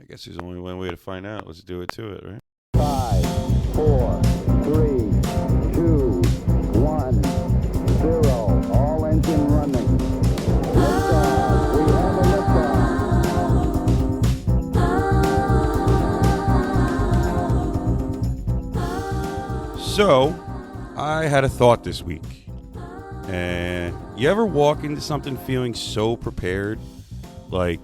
guess there's only one way to find out. Let's do it to it, right? 5, 4, 3, 2, 1, 0. All engine running. Liftoff. We have a liftoff. So, I had a thought this week. And you ever walk into something feeling so prepared? Like,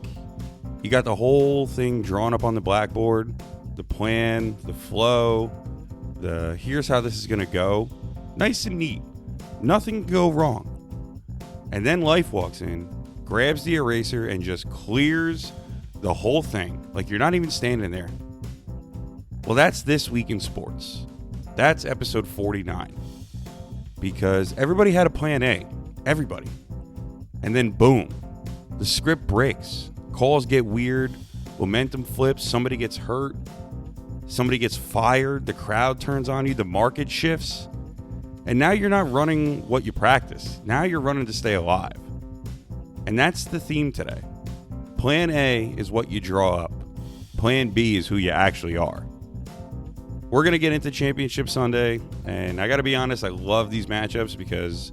you got the whole thing drawn up on the blackboard, the plan, the flow, here's how this is going to go. Nice and neat. Nothing can go wrong. And then life walks in, grabs the eraser, and just clears the whole thing. Like you're not even standing there. Well, that's this week in sports. That's episode 49. Because everybody had a plan A. Everybody. And then boom, the script breaks. Calls get weird. Momentum flips. Somebody gets hurt. Somebody gets fired. The crowd turns on you. The market shifts. And now you're not running what you practice. Now you're running to stay alive. And that's the theme today. Plan A is what you draw up. Plan B is who you actually are. We're going to get into Championship Sunday. And I got to be honest, I love these matchups because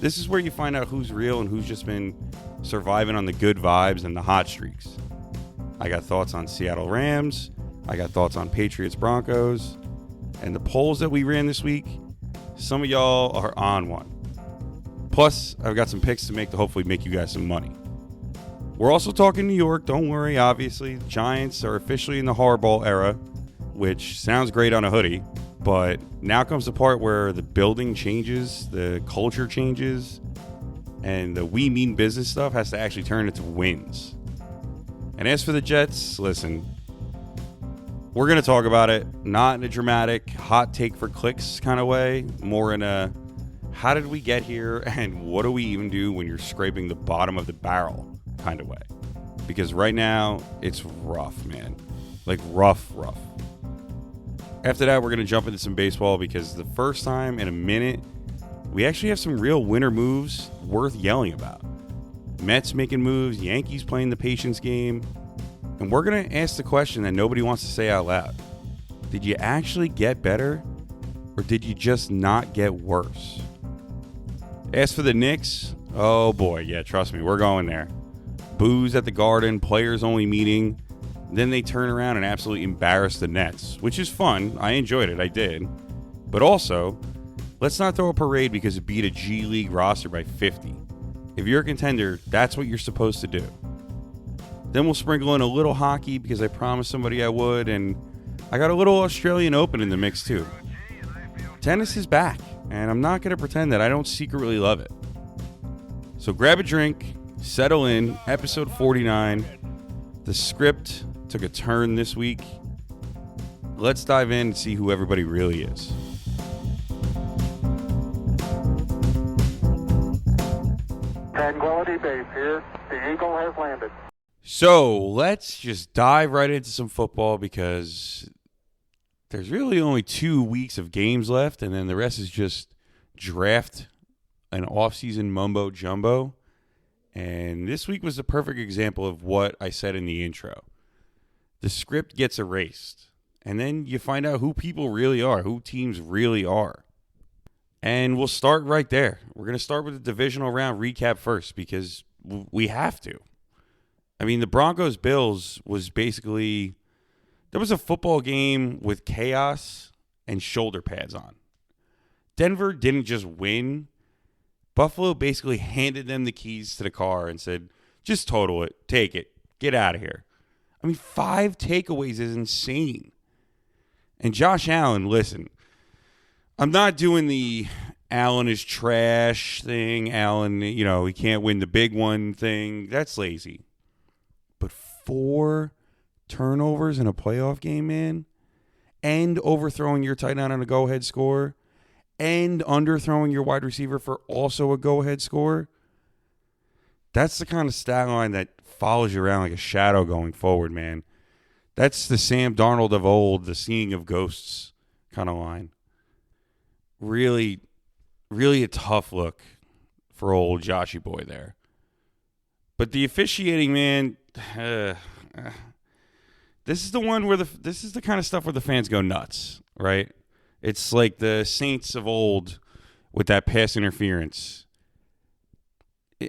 this is where you find out who's real and who's just been surviving on the good vibes and the hot streaks. I got thoughts on Seattle Rams. I got thoughts on Patriots Broncos. And the polls that we ran this week, some of y'all are on one. Plus, I've got some picks to make to hopefully make you guys some money. We're also talking New York. Don't worry, obviously. The Giants are officially in the Harbaugh era, which sounds great on a hoodie. But now comes the part where the building changes, the culture changes, and the we mean business stuff has to actually turn into wins. And as for the Jets, listen, we're going to talk about it, not in a dramatic hot take for clicks kind of way, more in a how did we get here and what do we even do when you're scraping the bottom of the barrel kind of way. Because right now, it's rough, man. Like rough. After that, we're going to jump into some baseball because the first time in a minute, we actually have some real winner moves worth yelling about. Mets making moves, Yankees playing the patience game. And we're going to ask the question that nobody wants to say out loud. Did you actually get better? Or did you just not get worse? As for the Knicks, oh boy, yeah, trust me, we're going there. Boos at the Garden, players only meeting. Then they turn around and absolutely embarrass the Nets, which is fun. I enjoyed it, I did. But also, let's not throw a parade because it beat a G League roster by 50. If you're a contender, that's what you're supposed to do. Then we'll sprinkle in a little hockey because I promised somebody I would, and I got a little Australian Open in the mix too. Tennis is back, and I'm not going to pretend that I don't secretly love it. So grab a drink, settle in, episode 49. The script took a turn this week. Let's dive in and see who everybody really is. Tranquility Base here. The Eagle has landed. So let's just dive right into some football because there's really only 2 weeks of games left, and then the rest is just draft and offseason mumbo jumbo. And this week was the perfect example of what I said in the intro. The script gets erased, and then you find out who people really are, who teams really are. And we'll start right there. We're going to start with the divisional round recap first because we have to. I mean, the Broncos-Bills was basically, there was a football game with chaos and shoulder pads on. Denver didn't just win. Buffalo basically handed them the keys to the car and said, just total it, take it, get out of here. I mean, 5 takeaways is insane. And Josh Allen, listen, I'm not doing the Allen is trash thing. Allen, he can't win the big one thing. That's lazy. But 4 turnovers in a playoff game, man, and overthrowing your tight end on a go-ahead score, and underthrowing your wide receiver for also a go-ahead score, that's the kind of stat line that follows you around like a shadow going forward, man. That's the Sam Darnold of old, the seeing of ghosts kind of line. Really, really a tough look for old Joshy boy there. But the officiating, man, the This is the one where this is the kind of stuff where the fans go nuts, right? It's like the Saints of old with that pass interference. I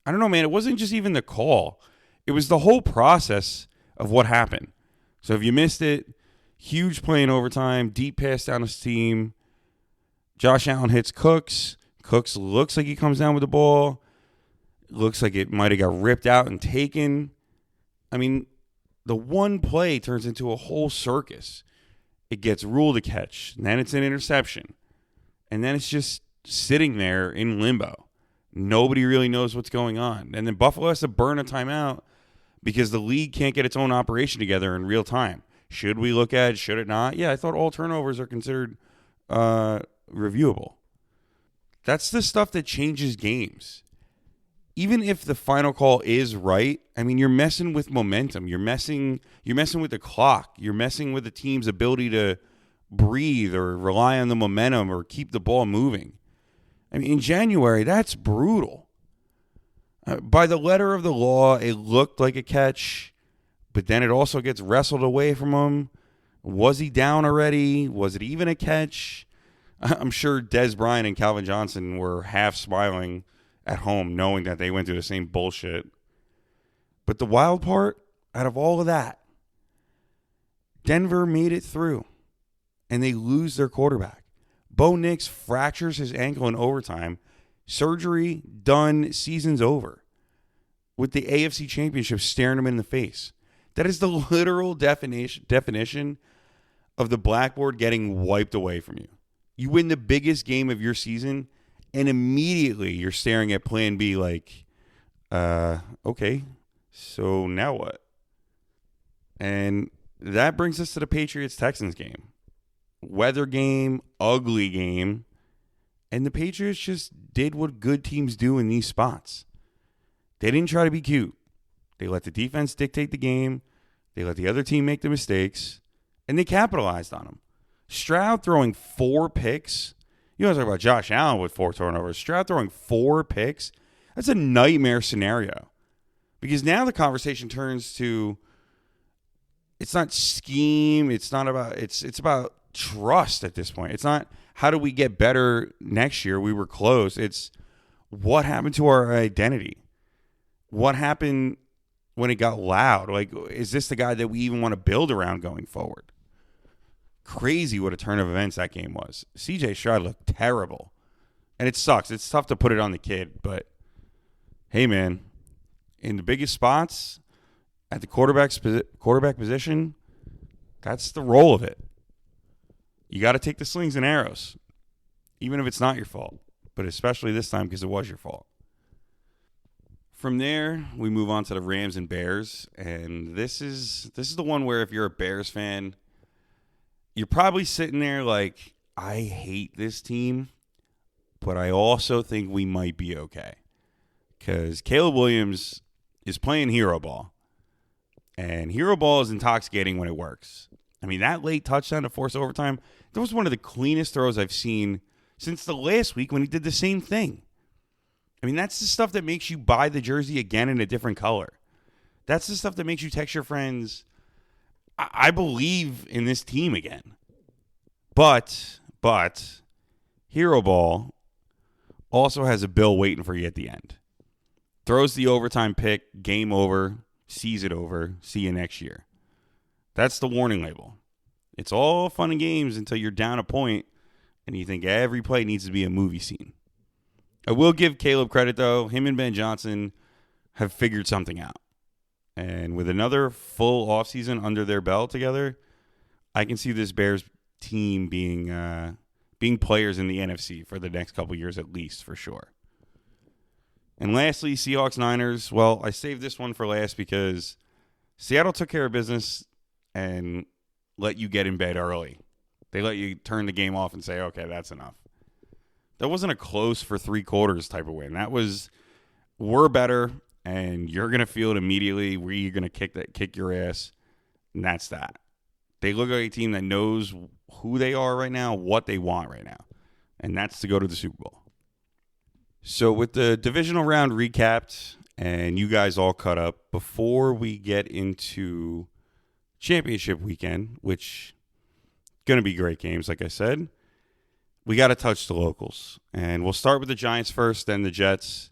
don't know, man. It wasn't just even the call. It was the whole process of what happened. So if you missed it, huge play in overtime, deep pass down his team. Josh Allen hits Cooks. Cooks looks like he comes down with the ball. Looks like it might have got ripped out and taken. I mean, the one play turns into a whole circus. It gets ruled a catch. And then it's an interception. And then it's just sitting there in limbo. Nobody really knows what's going on. And then Buffalo has to burn a timeout because the league can't get its own operation together in real time. Should we look at it? Should it not? Yeah, I thought all turnovers are considered reviewable. That's the stuff that changes games. Even if the final call is right, I mean, you're messing with momentum. You're messing with the clock. You're messing with the team's ability to breathe or rely on the momentum or keep the ball moving. I mean, in January, that's brutal. By the letter of the law, it looked like a catch, but then it also gets wrestled away from him. Was he down already? Was it even a catch? I'm sure Des Bryant and Calvin Johnson were half smiling at home knowing that they went through the same bullshit. But the wild part, out of all of that, Denver made it through, and they lose their quarterback. Bo Nix fractures his ankle in overtime. Surgery, done, season's over. With the AFC Championship staring him in the face. That is the literal definition of the blackboard getting wiped away from you. You win the biggest game of your season, and immediately you're staring at plan B like, okay, so now what? And that brings us to the Patriots-Texans game. Weather game, ugly game, and the Patriots just did what good teams do in these spots. They didn't try to be cute. They let the defense dictate the game. They let the other team make the mistakes, and they capitalized on them. Stroud throwing 4 picks. You guys talk about Josh Allen with 4 turnovers. Stroud throwing 4 picks. That's a nightmare scenario. Because now the conversation turns to, it's not scheme. It's not about, it's about trust at this point. It's not how do we get better next year. We were close. It's what happened to our identity. What happened when it got loud? Like, is this the guy that we even want to build around going forward? Crazy what a turn of events that game was. CJ Stroud looked terrible. And it sucks. It's tough to put it on the kid. But, hey, man, in the biggest spots at the quarterback position, that's the role of it. You got to take the slings and arrows, even if it's not your fault. But especially this time because it was your fault. From there, we move on to the Rams and Bears. And this is the one where if you're a Bears fan, you're probably sitting there like, I hate this team, but I also think we might be okay. Because Caleb Williams is playing hero ball. And hero ball is intoxicating when it works. I mean, that late touchdown to force overtime, that was one of the cleanest throws I've seen since the last week when he did the same thing. I mean, that's the stuff that makes you buy the jersey again in a different color. That's the stuff that makes you text your friends, I believe in this team again. But, hero ball also has a bill waiting for you at the end. Throws the overtime pick, game over, sees it over, see you next year. That's the warning label. It's all fun and games until you're down a point and you think every play needs to be a movie scene. I will give Caleb credit, though. Him and Ben Johnson have figured something out. And with another full offseason under their belt together, I can see this Bears team being players in the NFC for the next couple years at least, for sure. And lastly, Seahawks-Niners. Well, I saved this one for last because Seattle took care of business and let you get in bed early. They let you turn the game off and say, okay, that's enough. That wasn't a close for 3 quarters type of win. That was, we're better, and you're going to feel it immediately. We're going to kick your ass, and that's that. They look like a team that knows who they are right now, what they want right now, and that's to go to the Super Bowl. So with the divisional round recapped and you guys all caught up, before we get into championship weekend, which going to be great games, like I said. We got to touch the locals. And we'll start with the Giants first, then the Jets,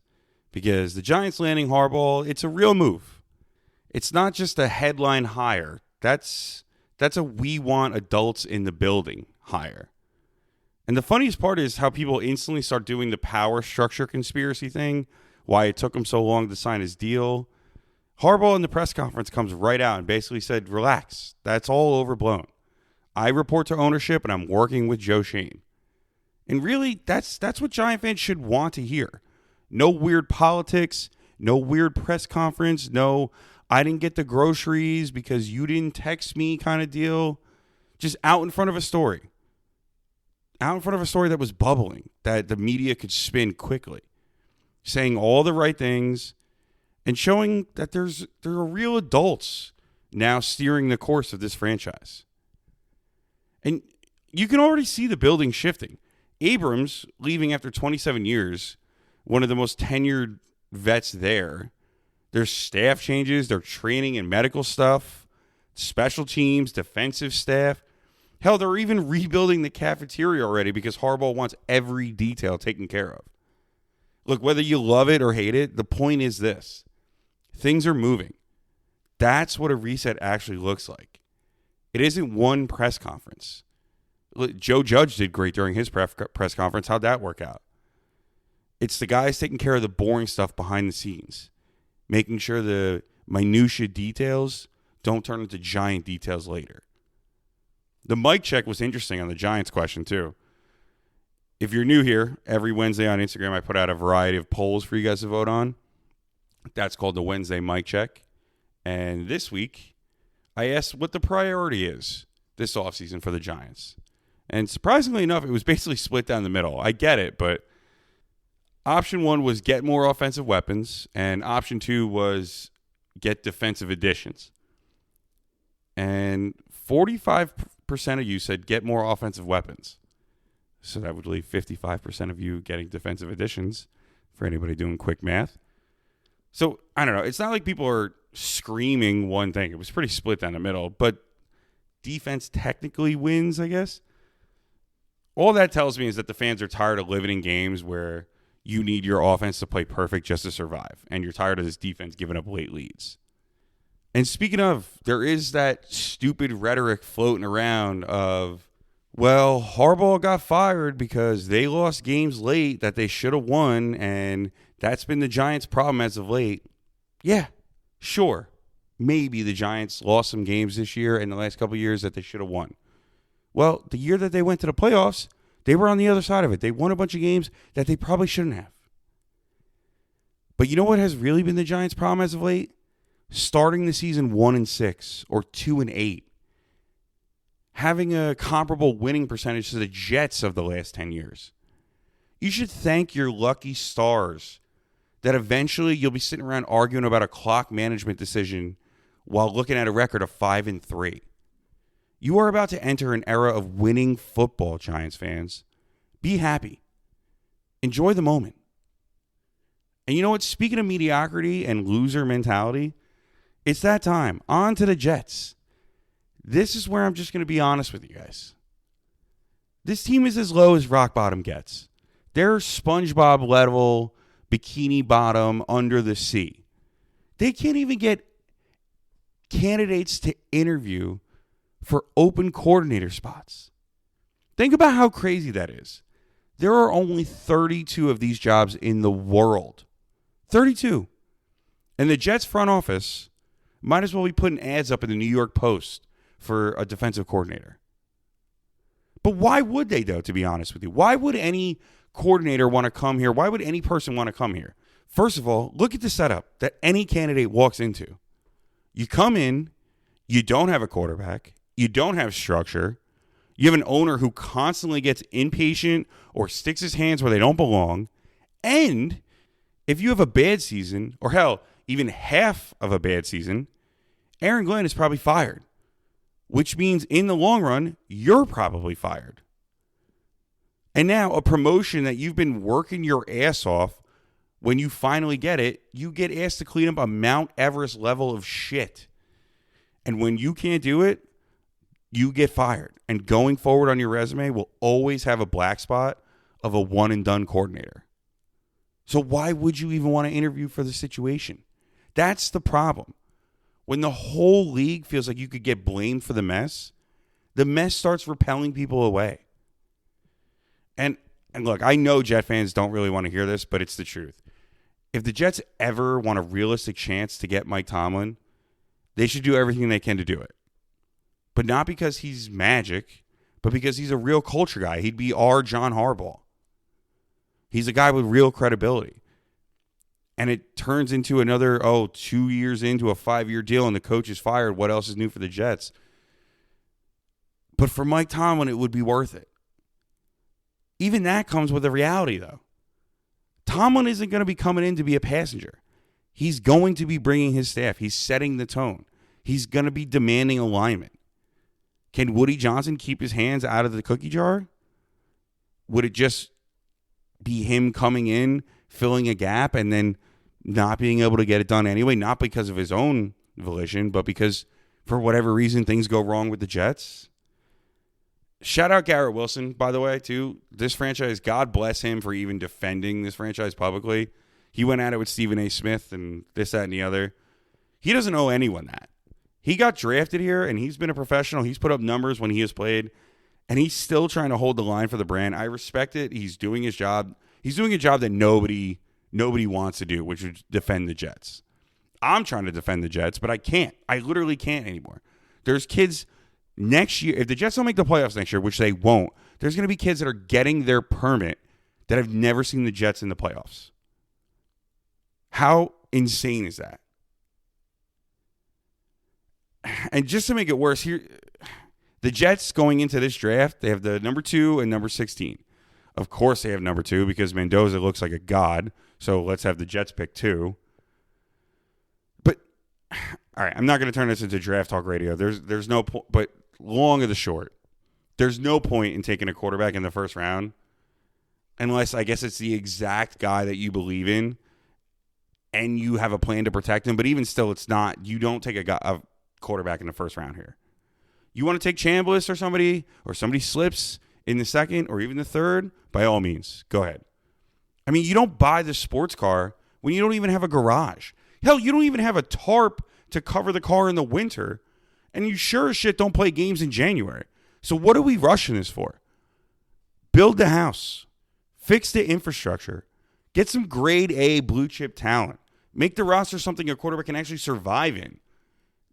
because the Giants landing Harbaugh, it's a real move. It's not just a headline hire. That's a we want adults in the building hire. And the funniest part is how people instantly start doing the power structure conspiracy thing, why it took him so long to sign his deal. Harbaugh in the press conference comes right out and basically said, relax, that's all overblown. I report to ownership and I'm working with Joe Shane. And really, that's what Giant fans should want to hear. No weird politics, no weird press conference, no I didn't get the groceries because you didn't text me kind of deal. Just out in front of a story. Out in front of a story that was bubbling, that the media could spin quickly. Saying all the right things and showing that there are real adults now steering the course of this franchise. And you can already see the building shifting. Abrams, leaving after 27 years, one of the most tenured vets there. There's staff changes, their training and medical stuff, special teams, defensive staff. Hell, they're even rebuilding the cafeteria already because Harbaugh wants every detail taken care of. Look, whether you love it or hate it, the point is this. Things are moving. That's what a reset actually looks like. It isn't one press conference. Joe Judge did great during his press conference. How'd that work out? It's the guys taking care of the boring stuff behind the scenes, making sure the minutia details don't turn into giant details later. The mic check was interesting on the Giants question, too. If you're new here, every Wednesday on Instagram, I put out a variety of polls for you guys to vote on. That's called the Wednesday mic check. And this week, I asked what the priority is this offseason for the Giants. And surprisingly enough, it was basically split down the middle. I get it, but option 1 was get more offensive weapons, and option 2 was get defensive additions. And 45% of you said get more offensive weapons. So that would leave 55% of you getting defensive additions for anybody doing quick math. So, I don't know. It's not like people are screaming one thing. It was pretty split down the middle. But defense technically wins, I guess. All that tells me is that the fans are tired of living in games where you need your offense to play perfect just to survive. And you're tired of this defense giving up late leads. And speaking of, there is that stupid rhetoric floating around of, well, Harbaugh got fired because they lost games late that they should have won, and that's been the Giants' problem as of late. Yeah, sure. Maybe the Giants lost some games this year and the last couple of years that they should have won. Well, the year that they went to the playoffs, they were on the other side of it. They won a bunch of games that they probably shouldn't have. But you know what has really been the Giants' problem as of late? Starting the season 1-6 or 2-8. Having a comparable winning percentage to the Jets of the last 10 years. You should thank your lucky stars that eventually you'll be sitting around arguing about a clock management decision while looking at a record of 5-3. You are about to enter an era of winning football, Giants fans. Be happy. Enjoy the moment. And you know what? Speaking of mediocrity and loser mentality, it's that time. On to the Jets. This is where I'm just going to be honest with you guys. This team is as low as rock bottom gets. They're SpongeBob level, bikini bottom, under the sea. They can't even get candidates to interview for open coordinator spots. Think about how crazy that is. There are only 32 of these jobs in the world. 32. And the Jets front office might as well be putting ads up in the New York Post for a defensive coordinator. But why would they, though, to be honest with you? Why would any coordinator want to come here? Why would any person want to come here? First of all, look at the setup that any candidate walks into. You come in, you don't have a quarterback, you don't have structure, you have an owner who constantly gets impatient or sticks his hands where they don't belong, and if you have a bad season, or hell, even half of a bad season, Aaron Glenn is probably fired, which means in the long run, you're probably fired. And now a promotion that you've been working your ass off, when you finally get it, you get asked to clean up a Mount Everest level of shit. And when you can't do it, you get fired. And going forward on your resume will always have a black spot of a one-and-done coordinator. So why would you even want to interview for the situation? That's the problem. When the whole league feels like you could get blamed for the mess starts repelling people away. And look, I know Jet fans don't really want to hear this, but it's the truth. If the Jets ever want a realistic chance to get Mike Tomlin, they should do everything they can to do it. But not because he's magic, but because he's a real culture guy. He'd be our John Harbaugh. He's a guy with real credibility. And it turns into another, 2 years into a 5-year deal and the coach is fired. What else is new for the Jets? But for Mike Tomlin, it would be worth it. Even that comes with a reality, though. Tomlin isn't going to be coming in to be a passenger. He's going to be bringing his staff. He's setting the tone. He's going to be demanding alignment. Can Woody Johnson keep his hands out of the cookie jar? Would it just be him coming in, filling a gap, and then not being able to get it done anyway? Not because of his own volition, but because for whatever reason things go wrong with the Jets? Shout out Garrett Wilson, by the way, too. This franchise, God bless him for even defending this franchise publicly. He went at it with Stephen A. Smith and this, that, and the other. He doesn't owe anyone that. He got drafted here, and he's been a professional. He's put up numbers when he has played, and he's still trying to hold the line for the brand. I respect it. He's doing his job. He's doing a job that nobody wants to do, which is defend the Jets. I'm trying to defend the Jets, but I can't. I literally can't anymore. There's kids next year. If the Jets don't make the playoffs next year, which they won't, there's going to be kids that are getting their permit that have never seen the Jets in the playoffs. How insane is that? And just to make it worse, here, the Jets going into this draft, they have the number 2 and number 16. Of course they have number 2 because Mendoza looks like a god. So let's have the Jets pick 2. But, all right, I'm not going to turn this into draft talk radio. There's no point, but long of the short, there's no point in taking a quarterback in the first round unless, I guess, it's the exact guy that you believe in and you have a plan to protect him. But even still, it's not. You don't take a quarterback in the first round here. You want to take Chambliss or somebody slips in the second or even the third, by all means, go ahead. I mean, you don't buy the sports car when you don't even have a garage. Hell, you don't even have a tarp to cover the car in the winter, and you sure as shit don't play games in January. So what are we rushing this for? Build the house. Fix the infrastructure. Get some grade A blue chip talent. Make the roster something a quarterback can actually survive in.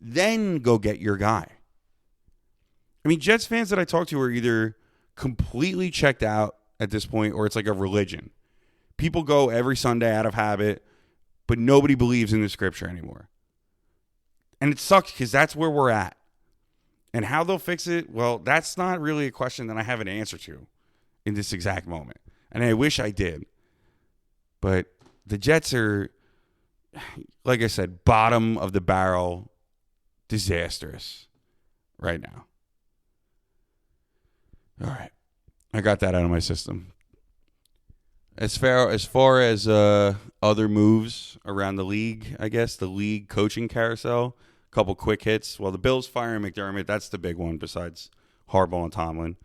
Then go get your guy. I mean, Jets fans that I talk to are either completely checked out at this point or it's like a religion. People go every Sunday out of habit, but nobody believes in the scripture anymore. And it sucks because that's where we're at. And how they'll fix it, well, that's not really a question that I have an answer to in this exact moment. And I wish I did. But the Jets are, like I said, bottom of the barrel, disastrous right now. All right. I got that out of my system. As far as other moves around the league, I guess, the league coaching carousel, a couple quick hits. Well, the Bills firing McDermott, that's the big one besides Harbaugh and Tomlin.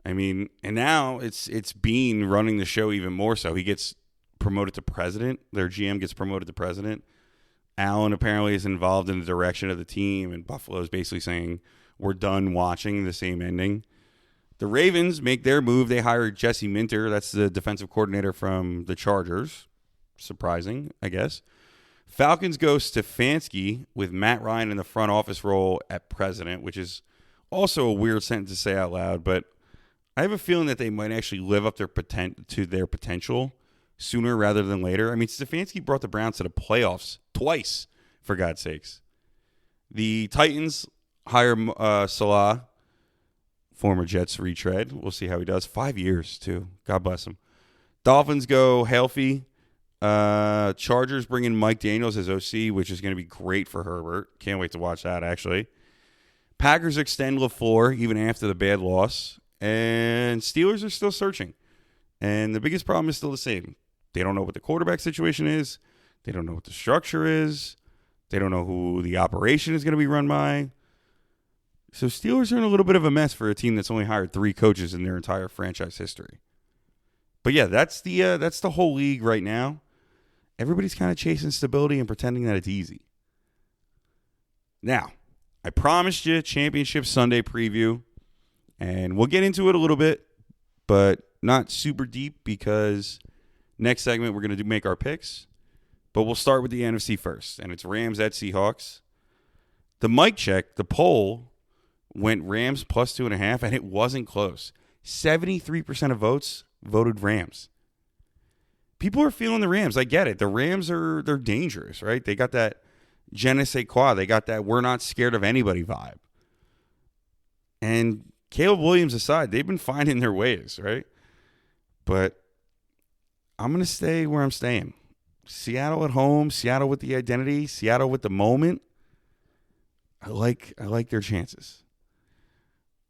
I mean, and now it's Bean running the show even more so. He gets promoted to president. Their GM gets promoted to president. Allen apparently is involved in the direction of the team, and Buffalo is basically saying, we're done watching the same ending. The Ravens make their move. They hired Jesse Minter. That's the defensive coordinator from the Chargers. Surprising, I guess. Falcons go Stefanski with Matt Ryan in the front office role at president, which is also a weird sentence to say out loud, but I have a feeling that they might actually live up to their potential sooner rather than later. I mean, Stefanski brought the Browns to the playoffs twice, for God's sakes. The Titans hire Salah, former Jets retread. We'll see how he does. 5 years, too. God bless him. Dolphins go healthy. Chargers bring in Mike Daniels as OC, which is going to be great for Herbert. Can't wait to watch that, actually. Packers extend LaFleur even after the bad loss. And Steelers are still searching. And the biggest problem is still the same. They don't know what the quarterback situation is. They don't know what the structure is. They don't know who the operation is going to be run by. So Steelers are in a little bit of a mess for a team that's only hired 3 coaches in their entire franchise history. But yeah, that's the whole league right now. Everybody's kind of chasing stability and pretending that it's easy. Now, I promised you Championship Sunday preview, and we'll get into it a little bit, but not super deep because next segment we're going to make our picks. But we'll start with the NFC first, and it's Rams at Seahawks. The mic check, the poll, went Rams plus 2.5, and it wasn't close. 73% of votes voted Rams. People are feeling the Rams. I get it. The Rams they're dangerous, right? They got that je ne sais quoi. They got that we're not scared of anybody vibe. And Caleb Williams aside, they've been finding their ways, right? But I'm going to stay where I'm staying. Seattle at home, Seattle with the identity, Seattle with the moment. I like their chances.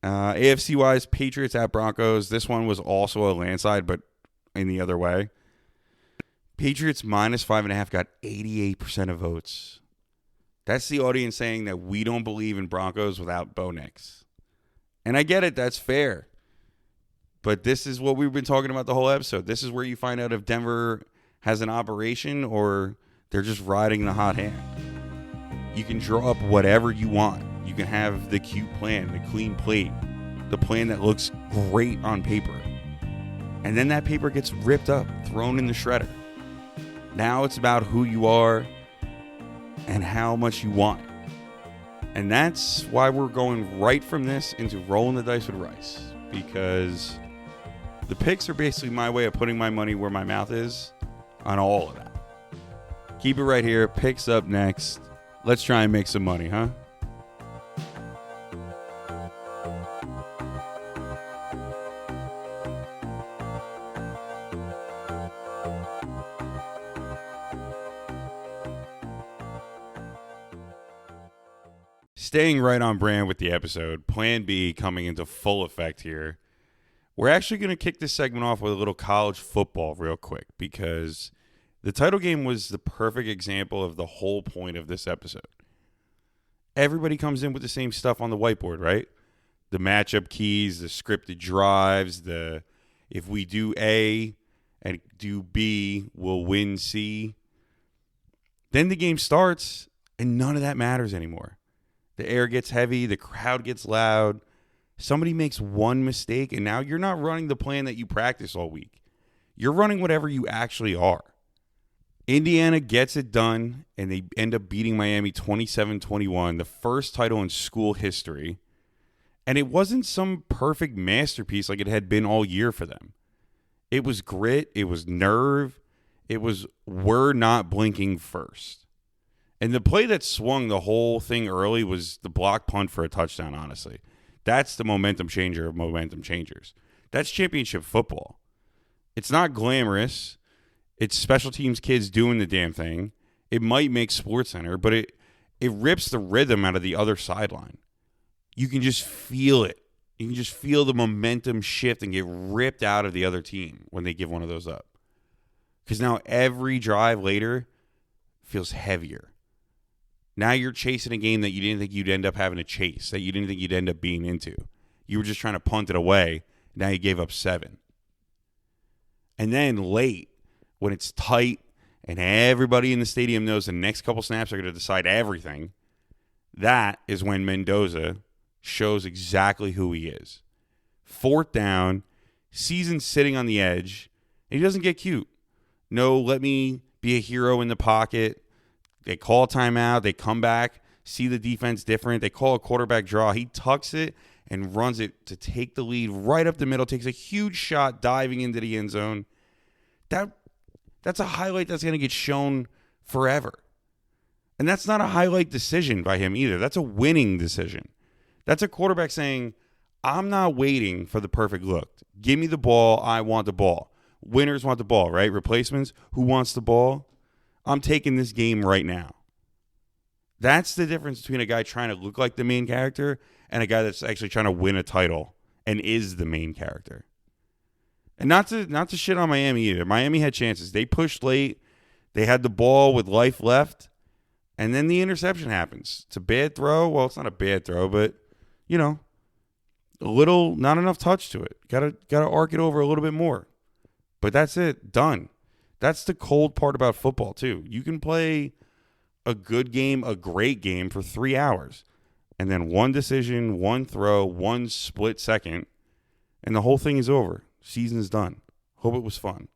AFC-wise, Patriots at Broncos. This one was also a landslide, but in the other way. Patriots minus 5.5 got 88% of votes. That's the audience saying that we don't believe in Broncos without Bo Nix. And I get it. That's fair. But this is what we've been talking about the whole episode. This is where you find out if Denver has an operation or they're just riding the hot hand. You can draw up whatever you want. You can have the cute plan, the clean plate, the plan that looks great on paper. And then that paper gets ripped up, thrown in the shredder. Now it's about who you are and how much you want. And that's why we're going right from this into rolling the dice with Rice. Because the picks are basically my way of putting my money where my mouth is on all of that. Keep it right here. Picks up next. Let's try and make some money, huh? Staying right on brand with the episode, Plan B coming into full effect here. We're actually going to kick this segment off with a little college football real quick because the title game was the perfect example of the whole point of this episode. Everybody comes in with the same stuff on the whiteboard, right? The matchup keys, the scripted drives, the if we do A and do B, we'll win C. Then the game starts and none of that matters anymore. The air gets heavy. The crowd gets loud. Somebody makes one mistake, and now you're not running the plan that you practice all week. You're running whatever you actually are. Indiana gets it done, and they end up beating Miami 27-21, the first title in school history. And it wasn't some perfect masterpiece like it had been all year for them. It was grit. It was nerve. It was we're not blinking first. And the play that swung the whole thing early was the block punt for a touchdown, honestly. That's the momentum changer of momentum changers. That's championship football. It's not glamorous. It's special teams kids doing the damn thing. It might make SportsCenter, but it rips the rhythm out of the other sideline. You can just feel it. You can just feel the momentum shift and get ripped out of the other team when they give one of those up. Because now every drive later feels heavier. Now you're chasing a game that you didn't think you'd end up having to chase, that you didn't think you'd end up being into. You were just trying to punt it away. Now you gave up 7. And then late, when it's tight and everybody in the stadium knows the next couple snaps are going to decide everything, that is when Mendoza shows exactly who he is. 4th down, season sitting on the edge, and he doesn't get cute. No, let me be a hero in the pocket. They call timeout. They come back, see the defense different. They call a quarterback draw. He tucks it and runs it to take the lead right up the middle, takes a huge shot diving into the end zone. That's a highlight that's going to get shown forever. And that's not a highlight decision by him either. That's a winning decision. That's a quarterback saying, I'm not waiting for the perfect look. Give me the ball. I want the ball. Winners want the ball, right? Replacements, who wants the ball? I'm taking this game right now. That's the difference between a guy trying to look like the main character and a guy that's actually trying to win a title and is the main character. And not to shit on Miami either. Miami had chances. They pushed late. They had the ball with life left. And then the interception happens. It's a bad throw. Well, it's not a bad throw, but, a little, not enough touch to it. Gotta arc it over a little bit more. But that's it. Done. That's the cold part about football, too. You can play a good game, a great game for 3 hours. And then one decision, one throw, one split second, and the whole thing is over. Season's done. Hope it was fun.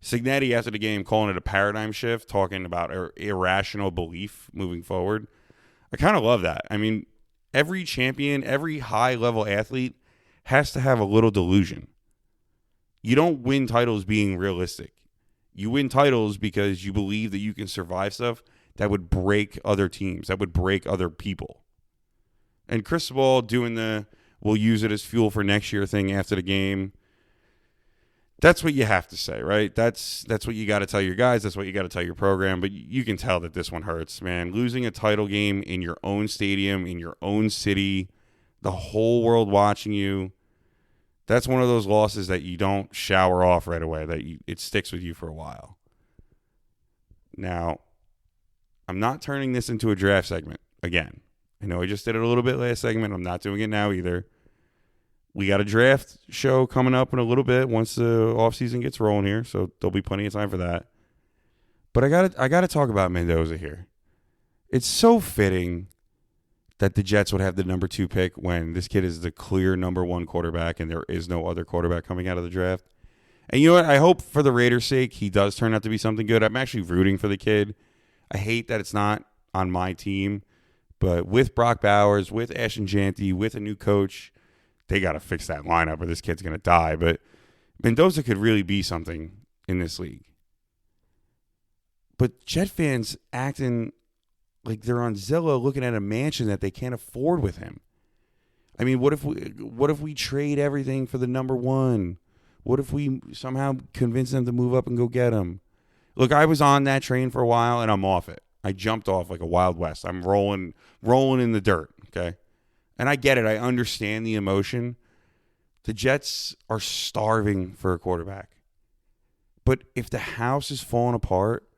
Signetti, after the game, calling it a paradigm shift, talking about irrational belief moving forward. I kind of love that. I mean, every champion, every high-level athlete has to have a little delusion. You don't win titles being realistic. You win titles because you believe that you can survive stuff that would break other teams, that would break other people. And Cristobal doing the we'll use it as fuel for next year thing after the game. That's what you have to say, right? That's what you got to tell your guys. That's what you got to tell your program. But you can tell that this one hurts, man. Losing a title game in your own stadium, in your own city, the whole world watching you. That's one of those losses that you don't shower off right away, that it sticks with you for a while. Now, I'm not turning this into a draft segment again. I know I just did it a little bit last segment. I'm not doing it now either. We got a draft show coming up in a little bit once the offseason gets rolling here, so there'll be plenty of time for that. But I gotta talk about Mendoza here. It's so fitting that the Jets would have the number 2 pick when this kid is the clear number 1 quarterback and there is no other quarterback coming out of the draft. And you know what? I hope for the Raiders' sake he does turn out to be something good. I'm actually rooting for the kid. I hate that it's not on my team. But with Brock Bowers, with Ashton Janty, with a new coach, they got to fix that lineup or this kid's going to die. But Mendoza could really be something in this league. But Jet fans acting like they're on Zillow looking at a mansion that they can't afford with him. I mean, what if we trade everything for the number 1? What if we somehow convince them to move up and go get him? Look, I was on that train for a while, and I'm off it. I jumped off like a Wild West. I'm rolling in the dirt, okay? And I get it. I understand the emotion. The Jets are starving for a quarterback. But if the house is falling apart,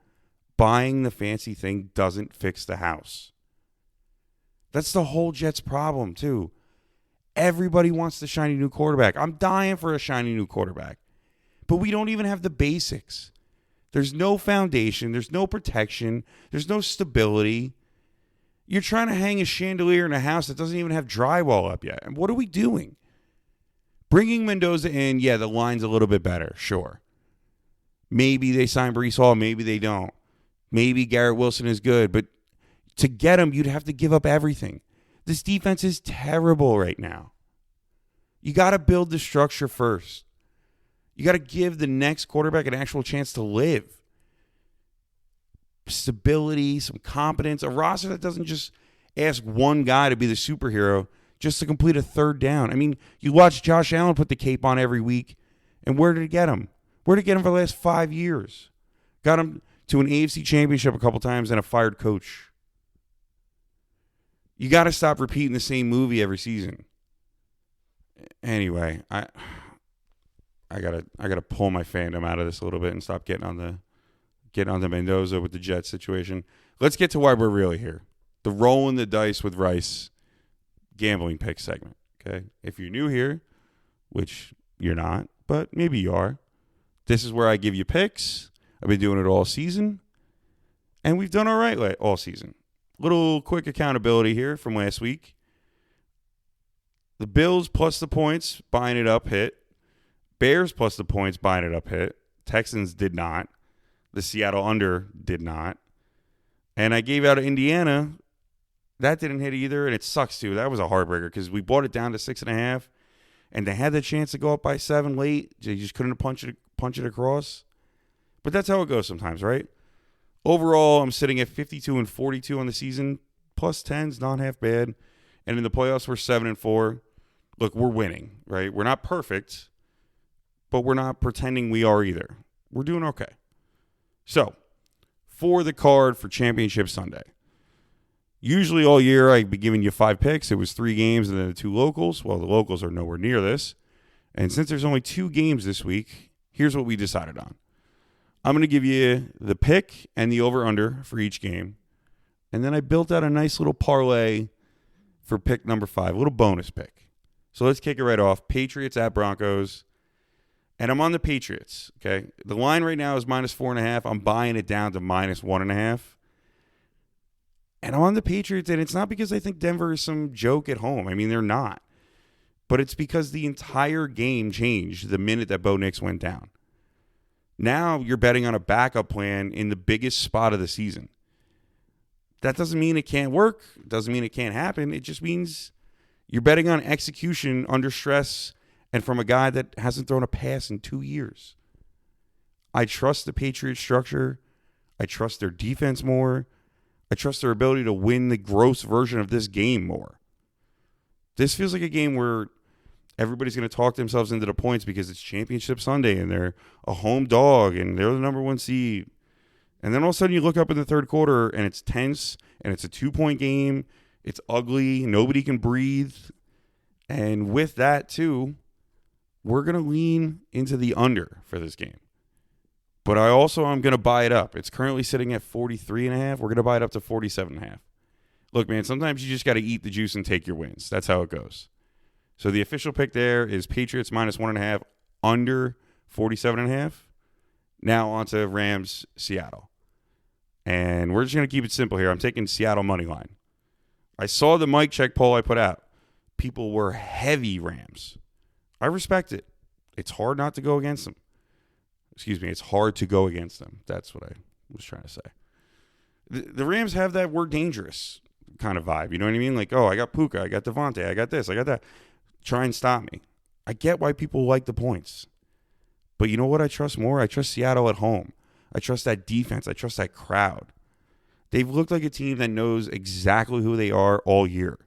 buying the fancy thing doesn't fix the house. That's the whole Jets problem, too. Everybody wants the shiny new quarterback. I'm dying for a shiny new quarterback. But we don't even have the basics. There's no foundation. There's no protection. There's no stability. You're trying to hang a chandelier in a house that doesn't even have drywall up yet. And what are we doing? Bringing Mendoza in, yeah, the line's a little bit better, sure. Maybe they sign Breece Hall. Maybe they don't. Maybe Garrett Wilson is good. But to get him, you'd have to give up everything. This defense is terrible right now. You got to build the structure first. You got to give the next quarterback an actual chance to live. Stability, some competence, a roster that doesn't just ask one guy to be the superhero just to complete a third down. I mean, you watch Josh Allen put the cape on every week, and where did it get him? Where did it get him for the last 5 years? Got him to an AFC championship a couple times and a fired coach. You got to stop repeating the same movie every season. Anyway, I gotta pull my fandom out of this a little bit and stop getting on the Mendoza with the Jets situation. Let's get to why we're really here. The rolling the dice with Rice gambling pick segment. Okay, if you're new here, which you're not, but maybe you are, this is where I give you picks. I've been doing it all season, and we've done all right all season. Little quick accountability here from last week. The Bills plus the points, buying it up, hit. Bears plus the points, buying it up, hit. Texans did not. The Seattle under did not. And I gave out Indiana. That didn't hit either, and it sucks too. That was a heartbreaker because we bought it down to 6.5, and they had the chance to go up by 7 late. They just couldn't punch it across. But that's how it goes sometimes, right? Overall, I'm sitting at 52-42 on the season. Plus 10's not half bad. And in the playoffs, we're 7-4. Look, we're winning, right? We're not perfect, but we're not pretending we are either. We're doing okay. So, for the card for Championship Sunday. Usually all year I'd be giving you 5 picks. It was 3 games and then the 2 locals. Well, the locals are nowhere near this. And since there's only 2 games this week, here's what we decided on. I'm going to give you the pick and the over-under for each game. And then I built out a nice little parlay for pick number 5, a little bonus pick. So let's kick it right off. Patriots at Broncos. And I'm on the Patriots, okay? The line right now is -4.5. I'm buying it down to -1.5. And I'm on the Patriots, and it's not because I think Denver is some joke at home. I mean, they're not. But it's because the entire game changed the minute that Bo Nix went down. Now you're betting on a backup plan in the biggest spot of the season. That doesn't mean it can't work. It doesn't mean it can't happen. It just means you're betting on execution under stress and from a guy that hasn't thrown a pass in 2 years. I trust the Patriots structure. I trust their defense more. I trust their ability to win the gross version of this game more. This feels like a game where everybody's going to talk themselves into the points because it's Championship Sunday and they're a home dog and they're the number 1 seed. And then all of a sudden you look up in the third quarter and it's tense and it's a 2-point game. It's ugly. Nobody can breathe. And with that too, we're going to lean into the under for this game. But I also am going to buy it up. It's currently sitting at 43.5. We're going to buy it up to 47.5. Look, man, sometimes you just got to eat the juice and take your wins. That's how it goes. So the official pick there is Patriots -1.5, under 47.5. Now on to Rams, Seattle. And we're just going to keep it simple here. I'm taking Seattle money line. I saw the mic check poll I put out. People were heavy Rams. I respect it. It's hard not to go against them. Excuse me, it's hard to go against them. That's what I was trying to say. The Rams have that we're dangerous kind of vibe. You know what I mean? Like, oh, I got Puka, I got Devontae, I got this, I got that. Try and stop me. I get why people like the points. But you know what I trust more? I trust Seattle at home. I trust that defense. I trust that crowd. They've looked like a team that knows exactly who they are all year.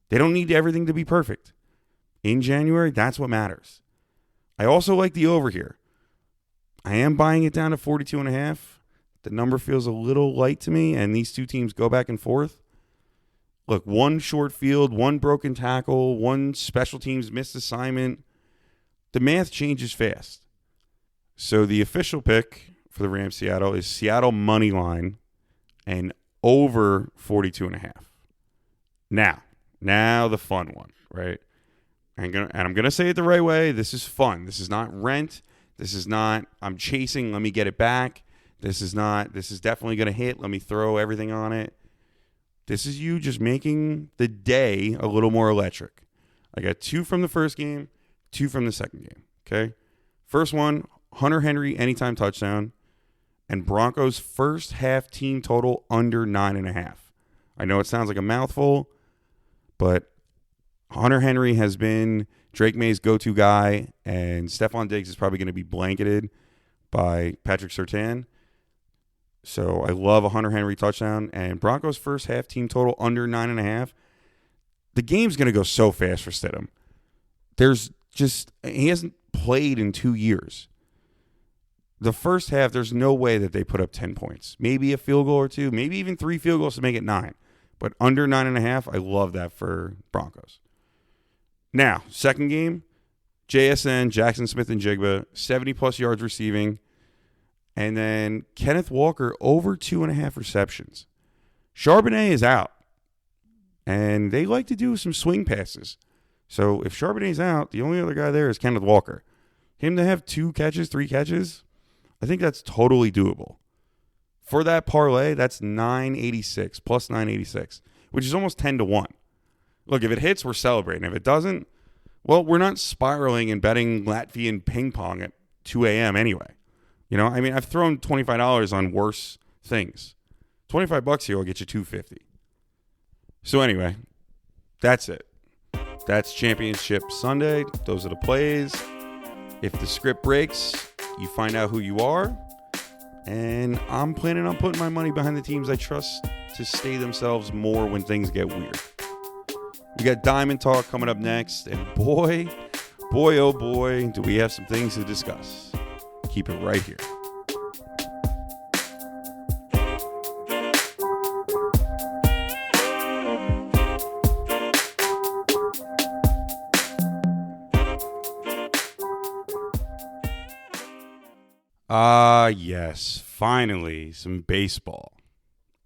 They don't need everything to be perfect. In January, that's what matters. I also like the over here. I am buying it down to 42.5. The number feels a little light to me, and these two teams go back and forth. Look, one short field, one broken tackle, one special teams missed assignment. The math changes fast. So the official pick for the Rams Seattle is Seattle money line and over 42.5. Now the fun one, right? I'm gonna say it the right way. This is fun. This is not rent. This is not I'm chasing, let me get it back. This is definitely gonna hit. Let me throw everything on it. This is you just making the day a little more electric. I got 2 from the first game, 2 from the second game. Okay. First one, Hunter Henry anytime touchdown, and Broncos first half team total under 9.5. I know it sounds like a mouthful, but Hunter Henry has been Drake May's go-to guy, and Stephon Diggs is probably going to be blanketed by Patrick Surtain. So I love a Hunter Henry touchdown, and Broncos first half team total under 9.5. The game's going to go so fast for Stidham. He hasn't played in 2 years. The first half, there's no way that they put up 10 points. Maybe a field goal or 2, maybe even 3 field goals to make it 9. But under 9.5, I love that for Broncos. Now, second game, JSN, Jackson Smith and Jigba, 70-plus yards receiving. And then Kenneth Walker, over 2.5 receptions. Charbonnet is out. And they like to do some swing passes. So if Charbonnet's out, the only other guy there is Kenneth Walker. Him to have 2 catches, 3 catches, I think that's totally doable. For that parlay, that's 986, plus 986, which is almost 10-1. Look, if it hits, we're celebrating. If it doesn't, well, we're not spiraling and betting Latvian ping pong at 2 a.m. anyway. You know, I mean, I've thrown $25 on worse things. $25 here will get you $250. So anyway, that's it. That's Championship Sunday. Those are the plays. If the script breaks, you find out who you are. And I'm planning on putting my money behind the teams I trust to stay themselves more when things get weird. We got Diamond Talk coming up next. And boy, oh boy, do we have some things to discuss. Keep it right here. Yes. Finally, some baseball.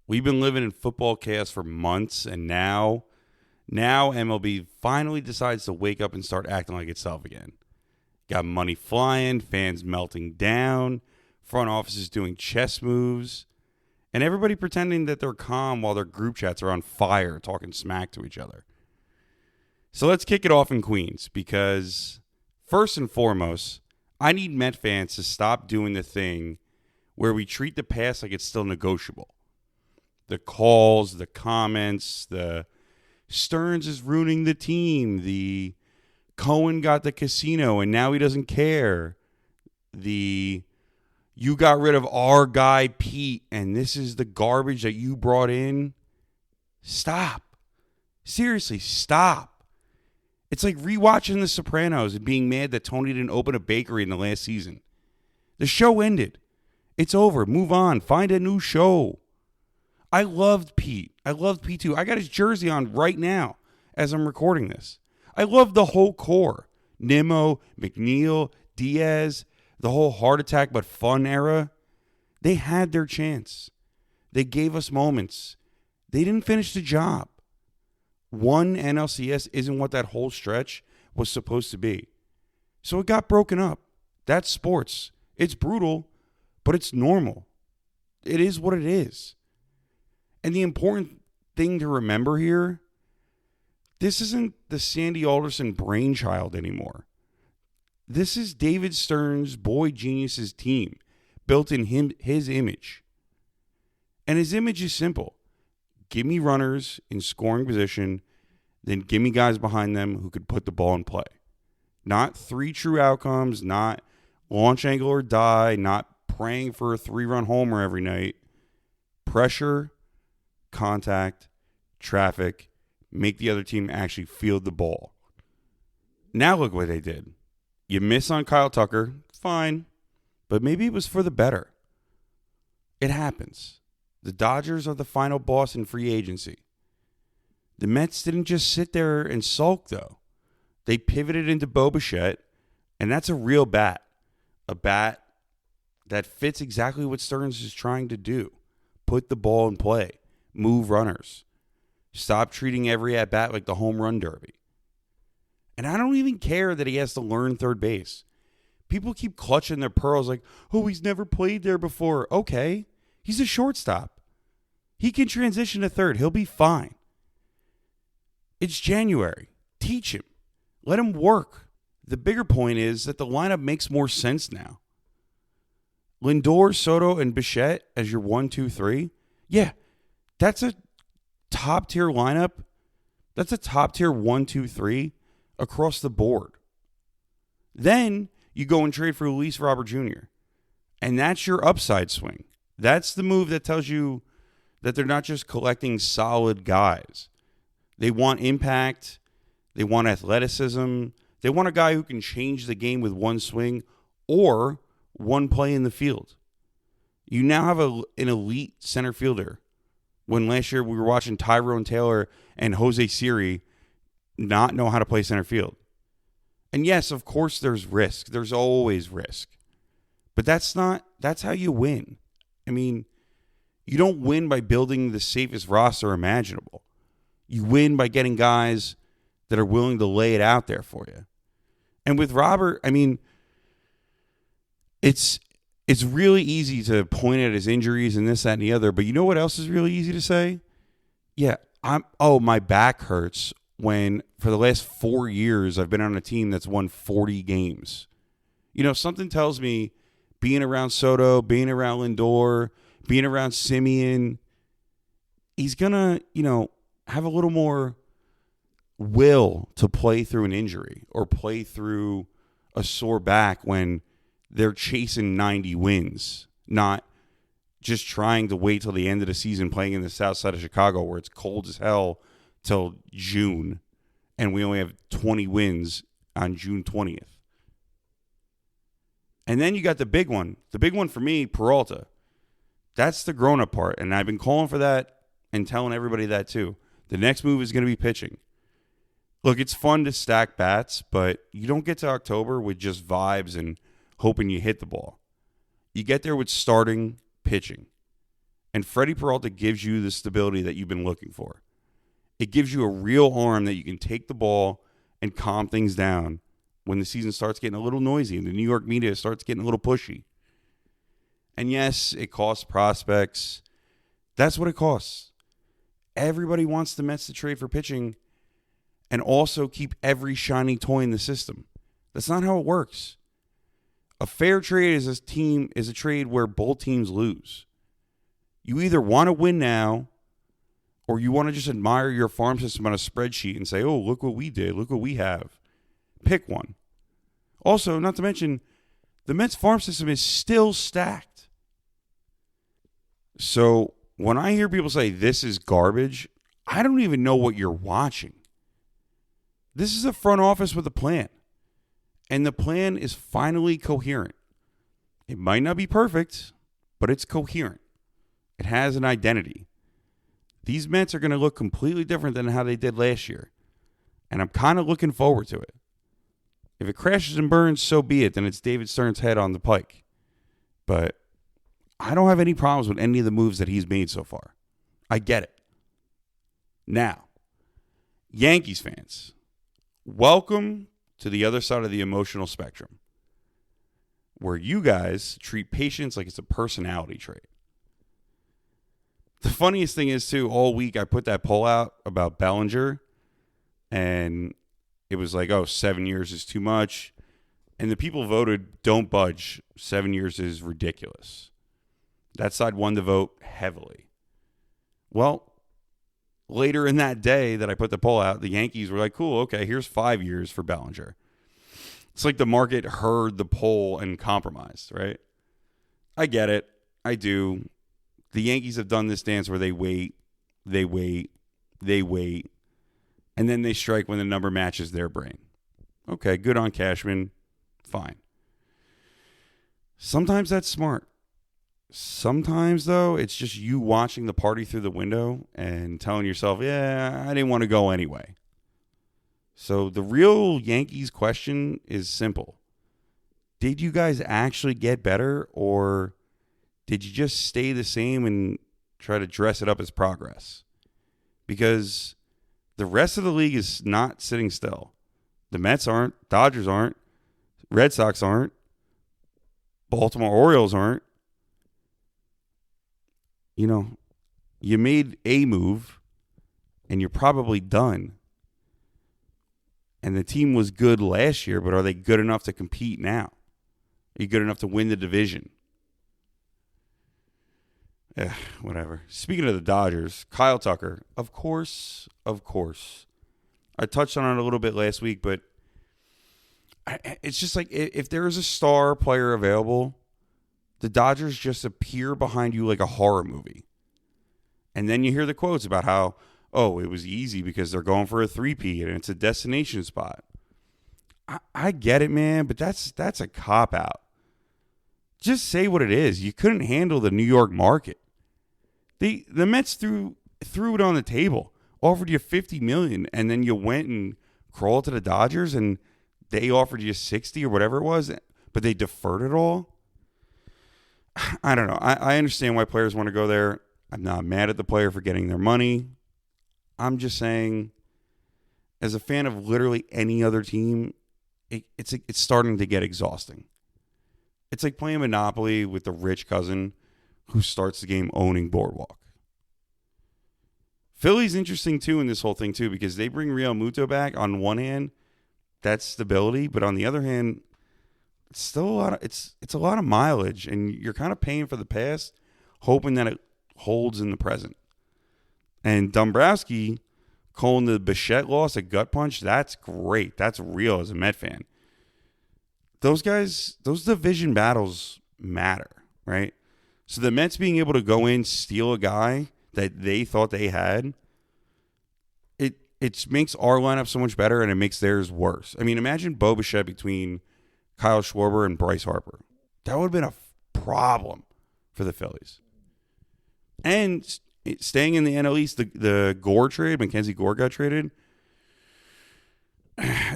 We've been living in football chaos for months, and now MLB finally decides to wake up and start acting like itself again. Got money flying, fans melting down, front offices doing chess moves, and everybody pretending that they're calm while their group chats are on fire, talking smack to each other. So let's kick it off in Queens, because first and foremost, I need Met fans to stop doing the thing where we treat the past like it's still negotiable. The calls, the comments, the Stearns is ruining the team, the Cohen got the casino and now he doesn't care, the you got rid of our guy Pete and this is the garbage that you brought in. Stop. Seriously, stop. It's like rewatching The Sopranos and being mad that Tony didn't open a bakery in the last season. The show ended. It's over. Move on. Find a new show. I loved Pete. I loved Pete too. I got his jersey on right now as I'm recording this. I loved the whole core. Nimmo, McNeil, Diaz, the whole heart attack but fun era. They had their chance. They gave us moments. They didn't finish the job. One NLCS isn't what that whole stretch was supposed to be. So it got broken up. That's sports. It's brutal, but it's normal. It is what it is. And the important thing to remember here, this isn't the Sandy Alderson brainchild anymore. This is David Stearns' boy genius's team, built in his image. And his image is simple. Give me runners in scoring position, then give me guys behind them who could put the ball in play. Not three true outcomes, not launch angle or die, not praying for a 3-run homer every night. Pressure, contact, traffic, make the other team actually field the ball. Now look what they did. You miss on Kyle Tucker, fine, but maybe it was for the better. It happens. The Dodgers are the final boss in free agency. The Mets didn't just sit there and sulk, though. They pivoted into Bo Bichette, and that's a real bat. A bat that fits exactly what Stearns is trying to do. Put the ball in play. Move runners. Stop treating every at-bat like the home run derby. And I don't even care that he has to learn third base. People keep clutching their pearls like, oh, he's never played there before. Okay. He's a shortstop. He can transition to third. He'll be fine. It's January. Teach him. Let him work. The bigger point is that the lineup makes more sense now. Lindor, Soto, and Bichette as your 1, 2, 3. Yeah, that's a top-tier lineup. That's a top-tier 1, 2, 3 across the board. Then you go and trade for Luis Robert Jr., and that's your upside swing. That's the move that tells you that they're not just collecting solid guys. They want impact. They want athleticism. They want a guy who can change the game with one swing or one play in the field. You now have an elite center fielder. When last year we were watching Tyrone Taylor and Jose Siri not know how to play center field. And yes, of course there's risk. There's always risk. But that's how you win. I mean, you don't win by building the safest roster imaginable. You win by getting guys that are willing to lay it out there for you. And with Robert, I mean, it's really easy to point at his injuries and this, that, and the other. But you know what else is really easy to say? Yeah, my back hurts when for the last 4 years I've been on a team that's won 40 games. You know, something tells me being around Soto, being around Lindor, being around Simeon, he's going to, have a little more will to play through an injury or play through a sore back when they're chasing 90 wins, not just trying to wait till the end of the season playing in the south side of Chicago where it's cold as hell till June and we only have 20 wins on June 20th. And then you got the big one. The big one for me, Peralta. That's the grown-up part, and I've been calling for that and telling everybody that too. The next move is going to be pitching. Look, it's fun to stack bats, but you don't get to October with just vibes and hoping you hit the ball. You get there with starting pitching. And Freddie Peralta gives you the stability that you've been looking for. It gives you a real arm that you can take the ball and calm things down when the season starts getting a little noisy and the New York media starts getting a little pushy. And yes, it costs prospects. That's what it costs. Everybody wants the Mets to trade for pitching and also keep every shiny toy in the system. That's not how it works. A fair trade is a trade where both teams lose. You either want to win now or you want to just admire your farm system on a spreadsheet and say, oh, look what we did. Look what we have. Pick one. Also, not to mention, the Mets farm system is still stacked. So when I hear people say this is garbage, I don't even know what you're watching. This is a front office with a plan. And the plan is finally coherent. It might not be perfect, but it's coherent. It has an identity. These Mets are going to look completely different than how they did last year. And I'm kind of looking forward to it. If it crashes and burns, so be it. Then it's David Stern's head on the pike. But I don't have any problems with any of the moves that he's made so far. I get it. Now, Yankees fans, welcome to the other side of the emotional spectrum, where you guys treat patience like it's a personality trait. The funniest thing is, too, all week I put that poll out about Bellinger, and it was like, 7 years is too much. And the people voted, don't budge. 7 years is ridiculous. That side won the vote heavily. Well, later in that day that I put the poll out, the Yankees were like, cool, okay, here's 5 years for Bellinger. It's like the market heard the poll and compromised, right? I get it. I do. The Yankees have done this dance where they wait, and then they strike when the number matches their brain. Okay, good on Cashman. Fine. Sometimes that's smart. Sometimes, though, it's just you watching the party through the window and telling yourself, yeah, I didn't want to go anyway. So the real Yankees question is simple. Did you guys actually get better, or did you just stay the same and try to dress it up as progress? Because the rest of the league is not sitting still. The Mets aren't. Dodgers aren't. Red Sox aren't. Baltimore Orioles aren't. You know, you made a move, and you're probably done. And the team was good last year, but are they good enough to compete now? Are you good enough to win the division? Whatever. Speaking of the Dodgers, Kyle Tucker, of course. I touched on it a little bit last week, but it's just like if there is a star player available, the Dodgers just appear behind you like a horror movie. And then you hear the quotes about how, it was easy because they're going for a 3-peat and it's a destination spot. I get it, man, but that's a cop-out. Just say what it is. You couldn't handle the New York market. The Mets threw it on the table, offered you $50 million, and then you went and crawled to the Dodgers, and they offered you $60 or whatever it was, but they deferred it all. I don't know. I understand why players want to go there. I'm not mad at the player for getting their money. I'm just saying, as a fan of literally any other team, it's starting to get exhausting. It's like playing Monopoly with the rich cousin who starts the game owning Boardwalk. Philly's interesting, too, in this whole thing, too, because they bring Real Muto back. On one hand, that's stability, but on the other hand, it's still a lot of, it's a lot of mileage, and you're kind of paying for the past, hoping that it holds in the present. And Dombrowski calling the Bichette loss a gut punch, that's great. That's real as a Met fan. Those guys, those division battles matter, right? So the Mets being able to go in, steal a guy that they thought they had, it makes our lineup so much better, and it makes theirs worse. I mean, imagine Bo Bichette between Kyle Schwarber and Bryce Harper. That would have been a problem for the Phillies. And staying in the NL East, the Gore trade, Mackenzie Gore got traded.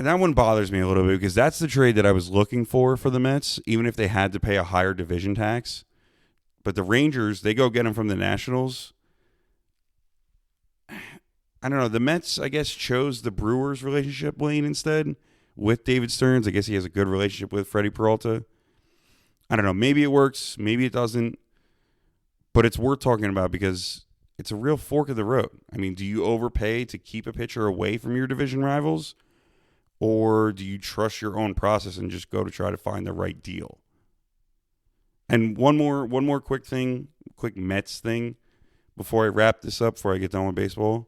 that one bothers me a little bit because that's the trade that I was looking for the Mets, even if they had to pay a higher division tax. But the Rangers, they go get him from the Nationals. I don't know. The Mets, I guess, chose the Brewers relationship lane instead with David Stearns. I guess he has a good relationship with Freddie Peralta. I don't know. Maybe it works. Maybe it doesn't. But it's worth talking about because it's a real fork of the road. I mean, do you overpay to keep a pitcher away from your division rivals? Or do you trust your own process and just go to try to find the right deal? And one more quick Mets thing before I wrap this up, before I get done with baseball.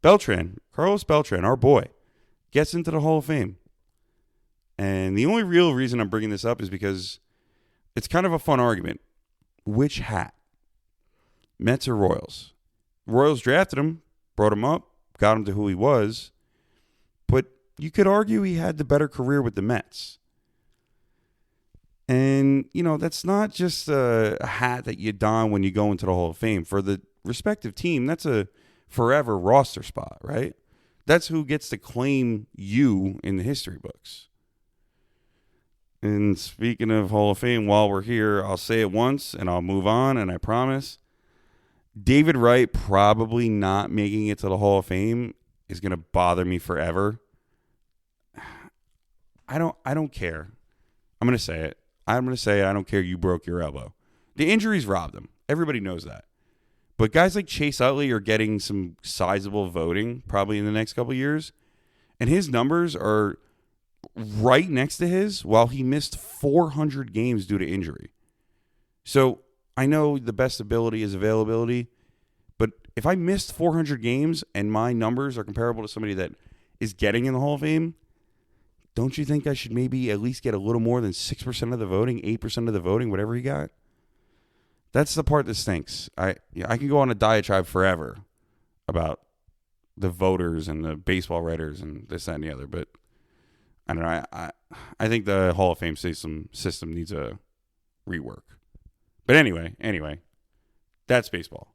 Carlos Beltran, our boy, gets into the Hall of Fame. And the only real reason I'm bringing this up is because it's kind of a fun argument. Which hat? Mets or Royals? Royals drafted him, brought him up, got him to who he was. But you could argue he had the better career with the Mets. And, that's not just a hat that you don when you go into the Hall of Fame. For the respective team, that's a forever roster spot, right? That's who gets to claim you in the history books. And speaking of Hall of Fame, while we're here, I'll say it once and I'll move on, and I promise. David Wright probably not making it to the Hall of Fame is going to bother me forever. I don't care. I'm going to say it. I don't care you broke your elbow. The injuries robbed him. Everybody knows that. But guys like Chase Utley are getting some sizable voting probably in the next couple of years. And his numbers are right next to his while he missed 400 games due to injury. So I know the best ability is availability. But if I missed 400 games and my numbers are comparable to somebody that is getting in the Hall of Fame, don't you think I should maybe at least get a little more than 6% of the voting, 8% of the voting, whatever he got? That's the part that stinks. I can go on a diatribe forever about the voters and the baseball writers and this, that, and the other. But I don't know. I think the Hall of Fame system needs a rework. But anyway, that's baseball.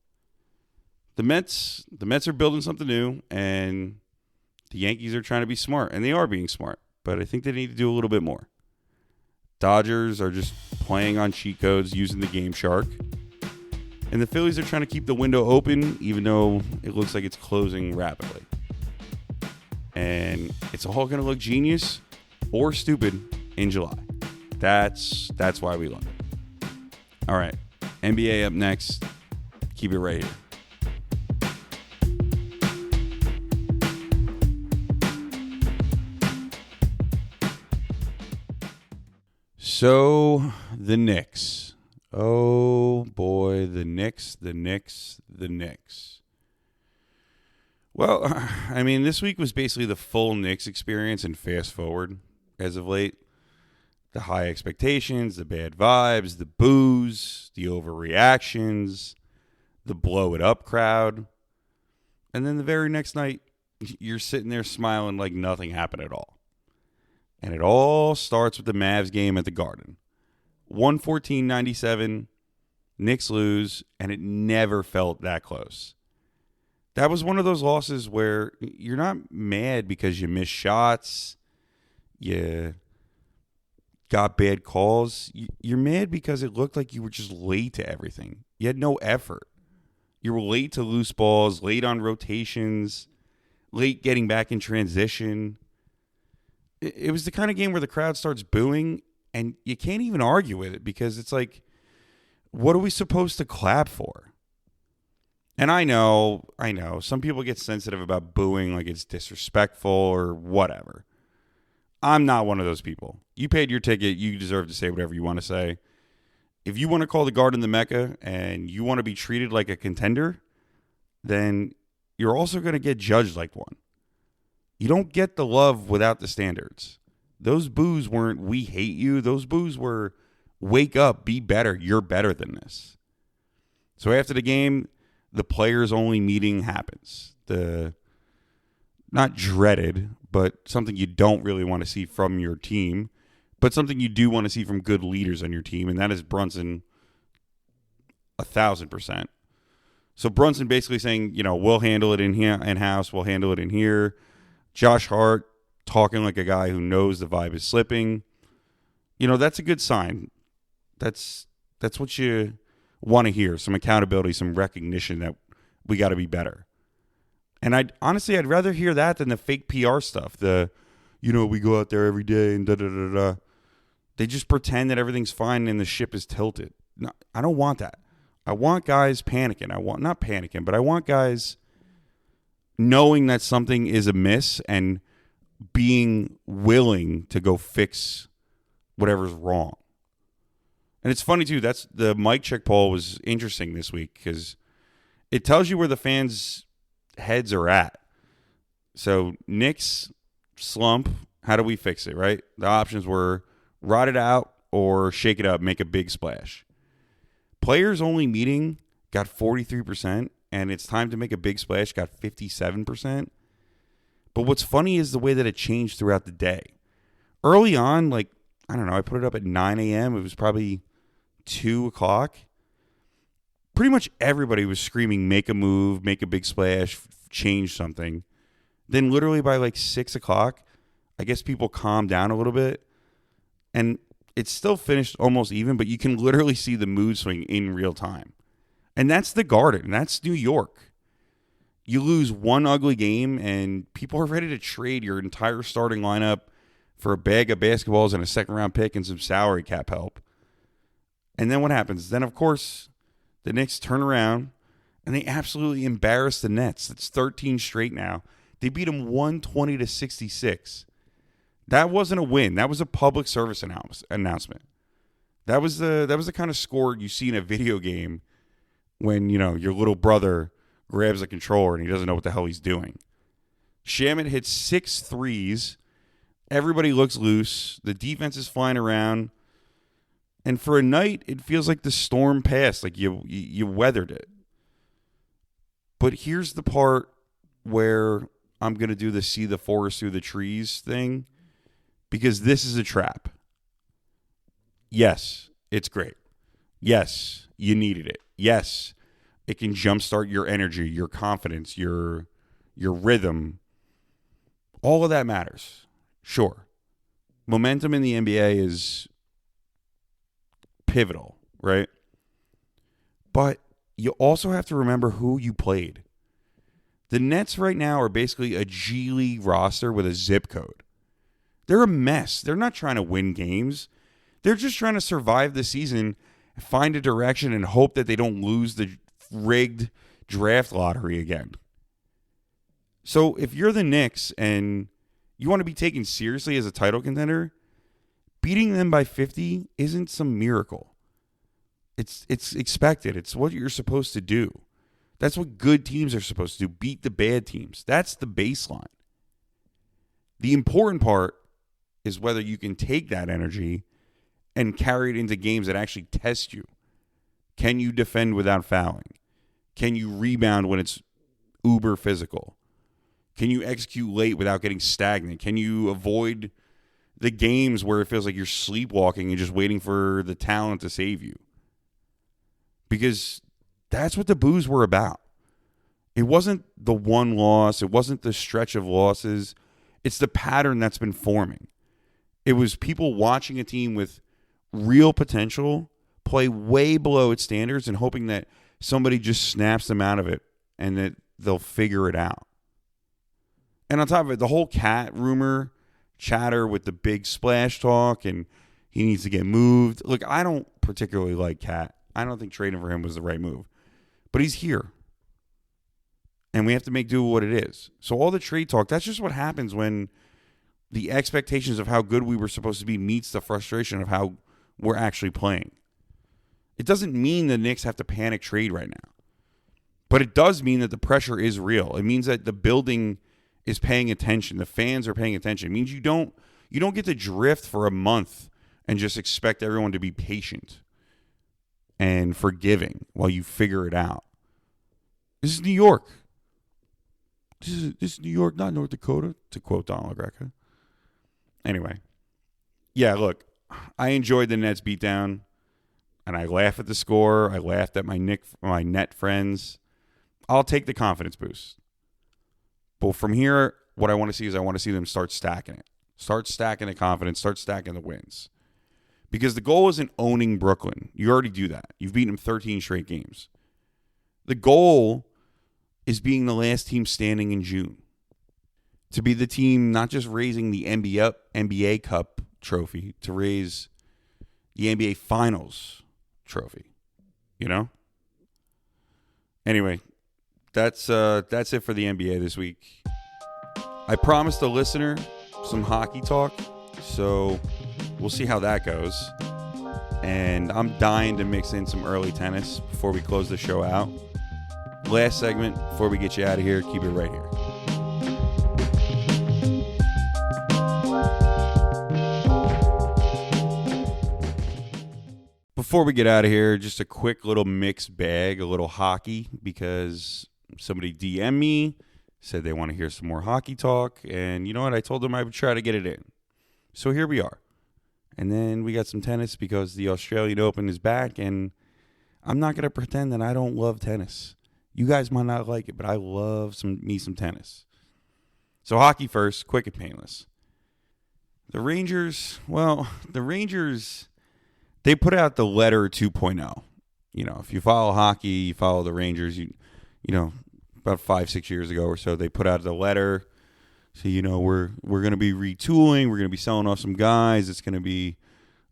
The Mets are building something new, and the Yankees are trying to be smart, and they are being smart. But I think they need to do a little bit more. Dodgers are just playing on cheat codes using the Game Shark. And the Phillies are trying to keep the window open, even though it looks like it's closing rapidly. And it's all going to look genius or stupid in July. That's why we love it. All right, NBA up next. Keep it right here. So, the Knicks. Oh, boy, the Knicks. Well, I mean, this week was basically the full Knicks experience and fast forward as of late. The high expectations, the bad vibes, the boos, the overreactions, the blow it up crowd. And then the very next night, you're sitting there smiling like nothing happened at all. And it all starts with the Mavs game at the Garden. 114-97, Knicks lose, and it never felt that close. That was one of those losses where you're not mad because you missed shots, you got bad calls. You're mad because it looked like you were just late to everything. You had no effort. You were late to loose balls, late on rotations, late getting back in transition. It was the kind of game where the crowd starts booing and you can't even argue with it because it's like, what are we supposed to clap for? And I know, some people get sensitive about booing like it's disrespectful or whatever. I'm not one of those people. You paid your ticket. You deserve to say whatever you want to say. If you want to call the Garden the Mecca and you want to be treated like a contender, then you're also going to get judged like one. You don't get the love without the standards. Those boos weren't, we hate you. Those boos were, wake up, be better. You're better than this. So after the game, the players only meeting happens. The not dreaded, but something you don't really want to see from your team, but something you do want to see from good leaders on your team, and that is Brunson 1,000%. So Brunson basically saying, we'll handle it in here, in-house, we'll handle it in here. Josh Hart talking like a guy who knows the vibe is slipping. That's a good sign. That's what you want to hear. Some accountability, some recognition that we got to be better. And I'd rather hear that than the fake PR stuff. We go out there every day and da-da-da-da. They just pretend that everything's fine and the ship is tilted. No, I don't want that. I want guys panicking. Not panicking, but I want guys knowing that something is amiss and being willing to go fix whatever's wrong. And it's funny, too. That's the mic check poll was interesting this week because it tells you where the fans' heads are at. So, Knicks slump, how do we fix it, right? The options were ride it out or shake it up, make a big splash. Players only meeting got 43%, and it's time to make a big splash got 57%. But what's funny is the way that it changed throughout the day. Early on, I put it up at 9 a.m. It was probably 2 o'clock. Pretty much everybody was screaming, make a move, make a big splash, change something. Then literally by 6 o'clock, I guess people calmed down a little bit. And it's still finished almost even, but you can literally see the mood swing in real time. And that's the Garden. That's New York. You lose one ugly game, and people are ready to trade your entire starting lineup for a bag of basketballs and a second-round pick and some salary cap help. And then what happens? Then, of course, the Knicks turn around, and they absolutely embarrass the Nets. It's 13 straight now. They beat them 120-66. That wasn't a win. That was a public service announcement. That was the kind of score you see in a video game when, your little brother grabs a controller and he doesn't know what the hell he's doing. Shamet hits 6 threes. Everybody looks loose. The defense is flying around. And for a night, it feels like the storm passed, like you weathered it. But here's the part where I'm going to do the see the forest through the trees thing. Because this is a trap. Yes, it's great. Yes, you needed it. Yes, it can jumpstart your energy, your confidence, your rhythm. All of that matters. Sure. Momentum in the NBA is pivotal, right? But you also have to remember who you played. The Nets right now are basically a G League roster with a zip code. They're a mess. They're not trying to win games. They're just trying to survive the season, find a direction, and hope that they don't lose the rigged draft lottery again. So if you're the Knicks and you want to be taken seriously as a title contender, beating them by 50 isn't some miracle. It's expected. It's what you're supposed to do. That's what good teams are supposed to do, beat the bad teams. That's the baseline. The important part is whether you can take that energy and carry it into games that actually test you. Can you defend without fouling? Can you rebound when it's uber physical? Can you execute late without getting stagnant? Can you avoid the games where it feels like you're sleepwalking and just waiting for the talent to save you? Because that's what the boos were about. It wasn't the one loss. It wasn't the stretch of losses. It's the pattern that's been forming. It was people watching a team with real potential play way below its standards and hoping that somebody just snaps them out of it and that they'll figure it out. And on top of it, the whole Cat rumor chatter with the big splash talk and he needs to get moved. Look, I don't particularly like Cat. I don't think trading for him was the right move. But he's here. And we have to make do with what it is. So all the trade talk, that's just what happens when the expectations of how good we were supposed to be meets the frustration of how we're actually playing. It doesn't mean the Knicks have to panic trade right now. But it does mean that the pressure is real. It means that the building is paying attention. The fans are paying attention. It means you don't get to drift for a month and just expect everyone to be patient and forgiving while you figure it out. This is New York. This is New York, not North Dakota, to quote Donald Greca. Anyway, yeah, look, I enjoyed the Nets beatdown, and I laugh at the score. I laughed at my net friends. I'll take the confidence boost. But from here, what I want to see is I want to see them start stacking it. Start stacking the confidence. Start stacking the wins. Because the goal isn't owning Brooklyn. You already do that. You've beaten them 13 straight games. The goal is being the last team standing in June. To be the team not just raising the NBA Cup trophy, to raise the NBA Finals trophy. You know? Anyway, that's it for the NBA this week. I promised a listener some hockey talk, so we'll see how that goes. And I'm dying to mix in some early tennis before we close the show out. Last segment before we get you out of here. Keep it right here. Before we get out of here, just a quick little mixed bag, a little hockey, because somebody DM'd me, said they want to hear some more hockey talk, and you know what? I told them I would try to get it in. So here we are. And then we got some tennis because the Australian Open is back, and I'm not going to pretend that I don't love tennis. You guys might not like it, but I love some tennis. So hockey first, quick and painless. The Rangers, they put out the letter 2.0. You know, if you follow hockey, you follow the Rangers, you know, about 5-6 years ago or so, they put out the letter. So, you know, we're going to be retooling. We're going to be selling off some guys. It's going to be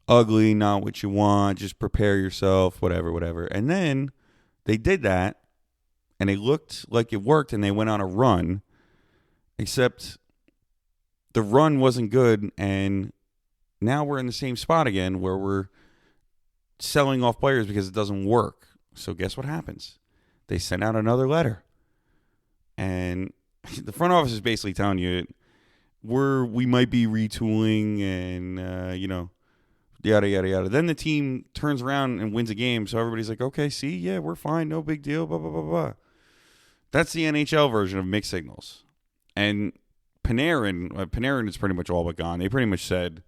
ugly, not what you want. Just prepare yourself, whatever. And then they did that, and it looked like it worked, and they went on a run, except the run wasn't good, and now we're in the same spot again where we're selling off players because it doesn't work. So guess what happens? They sent out another letter. And the front office is basically telling you we might be retooling and, you know, yada, yada, yada. Then the team turns around and wins a game. So everybody's like, okay, see, yeah, we're fine. No big deal, blah, blah, blah, blah. That's the NHL version of mixed signals. And Panarin is pretty much all but gone. They pretty much said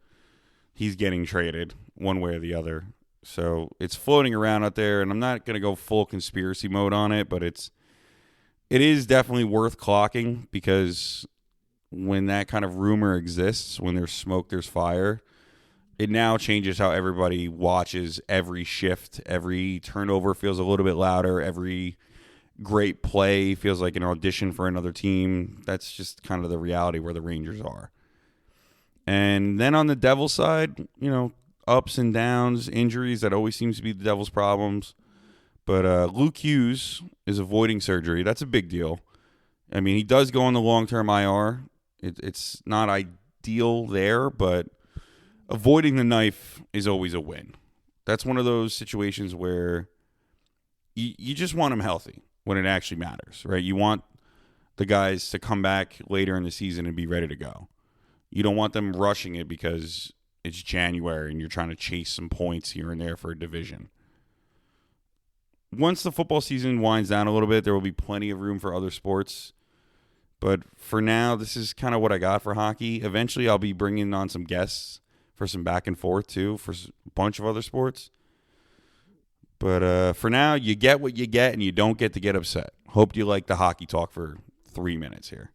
he's getting traded one way or the other. So it's floating around out there, and I'm not going to go full conspiracy mode on it, but it is definitely worth clocking, because when that kind of rumor exists, when there's smoke, there's fire, it now changes how everybody watches every shift. Every turnover feels a little bit louder. Every great play feels like an audition for another team. That's just kind of the reality where the Rangers are. And then on the Devils side, you know, ups and downs, injuries, that always seems to be the Devils' problems. But Luke Hughes is avoiding surgery. That's a big deal. I mean, he does go on the long-term IR. It's not ideal there, but avoiding the knife is always a win. That's one of those situations where you just want him healthy when it actually matters, right? You want the guys to come back later in the season and be ready to go. You don't want them rushing it because it's January and you're trying to chase some points here and there for a division. Once the football season winds down a little bit, there will be plenty of room for other sports. But for now, this is kind of what I got for hockey. Eventually, I'll be bringing on some guests for some back and forth, too, for a bunch of other sports. But for now, you get what you get, and you don't get to get upset. Hope you like the hockey talk for 3 minutes here.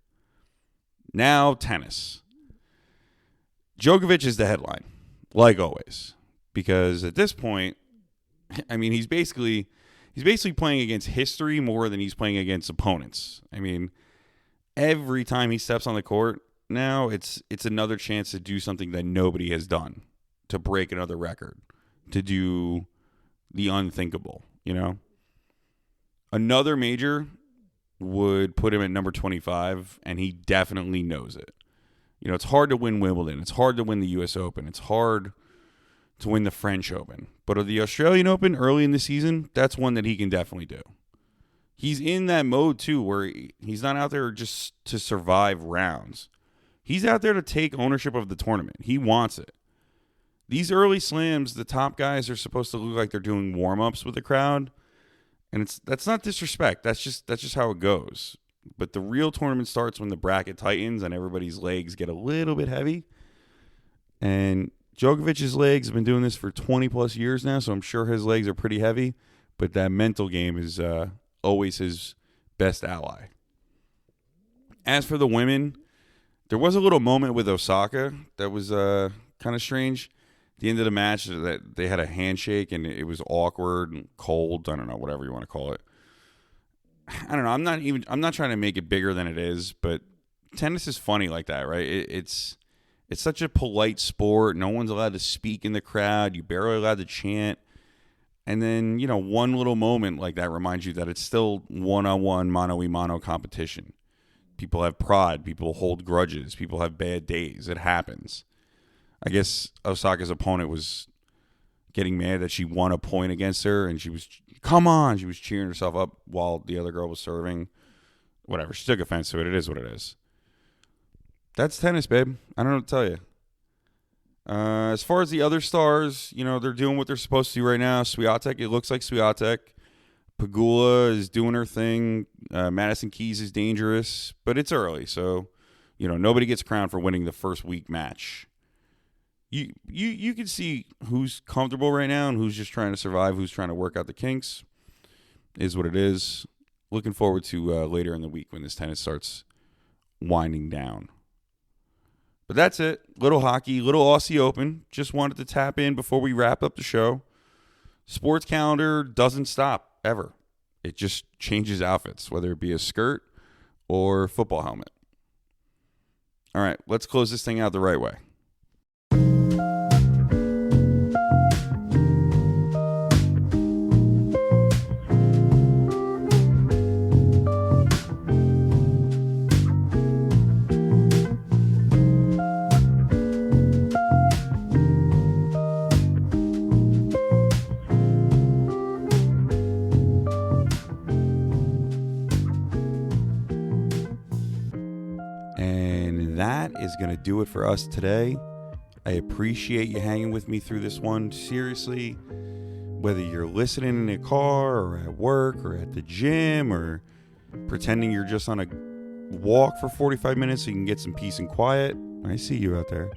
Now, tennis. Djokovic is the headline, like always. Because at this point, I mean, he's basically playing against history more than he's playing against opponents. I mean, every time he steps on the court now, it's another chance to do something that nobody has done, to break another record, to do the unthinkable, you know? Another major would put him at number 25, and he definitely knows it. You know, it's hard to win Wimbledon. It's hard to win the U.S. Open. It's hard to win the French Open. But the Australian Open early in the season, that's one that he can definitely do. He's in that mode, too, where he's not out there just to survive rounds. He's out there to take ownership of the tournament. He wants it. These early slams, the top guys are supposed to look like they're doing warm-ups with the crowd. And that's not disrespect. That's just how it goes. But the real tournament starts when the bracket tightens and everybody's legs get a little bit heavy. And Djokovic's legs have been doing this for 20-plus years now, so I'm sure his legs are pretty heavy. But that mental game is always his best ally. As for the women, There was a little moment with Osaka that was kind of strange. At the end of the match, that they had a handshake and it was awkward and cold. I don't know, whatever you want to call it. I don't know. I'm not trying to make it bigger than it is, but tennis is funny like that, right? It's such a polite sport. No one's allowed to speak in the crowd. You're barely allowed to chant. And then, one little moment like that reminds you that it's still one-on-one, mano-a-mano competition. People have pride. People hold grudges. People have bad days. It happens. I guess Osaka's opponent was getting mad that she won a point against her, and she was, come on, she was cheering herself up while the other girl was serving. Whatever. She took offense to it. It is what it is. That's tennis, babe. I don't know what to tell you. As far as the other stars, they're doing what they're supposed to do right now. Swiatek, it looks like Swiatek. Pegula is doing her thing. Madison Keys is dangerous, but it's early, so nobody gets crowned for winning the first week match. You can see who's comfortable right now and who's just trying to survive, who's trying to work out the kinks. Is what it is. Looking forward to later in the week when this tennis starts winding down. But that's it. Little hockey, little Aussie Open. Just wanted to tap in before we wrap up the show. Sports calendar doesn't stop, ever. It just changes outfits, whether it be a skirt or football helmet. All right, let's close this thing out the right way. Is going to do it for us today. I appreciate you hanging with me through this one. Seriously, whether you're listening in a car or at work or at the gym or pretending you're just on a walk for 45 minutes so you can get some peace and quiet, I see you out there.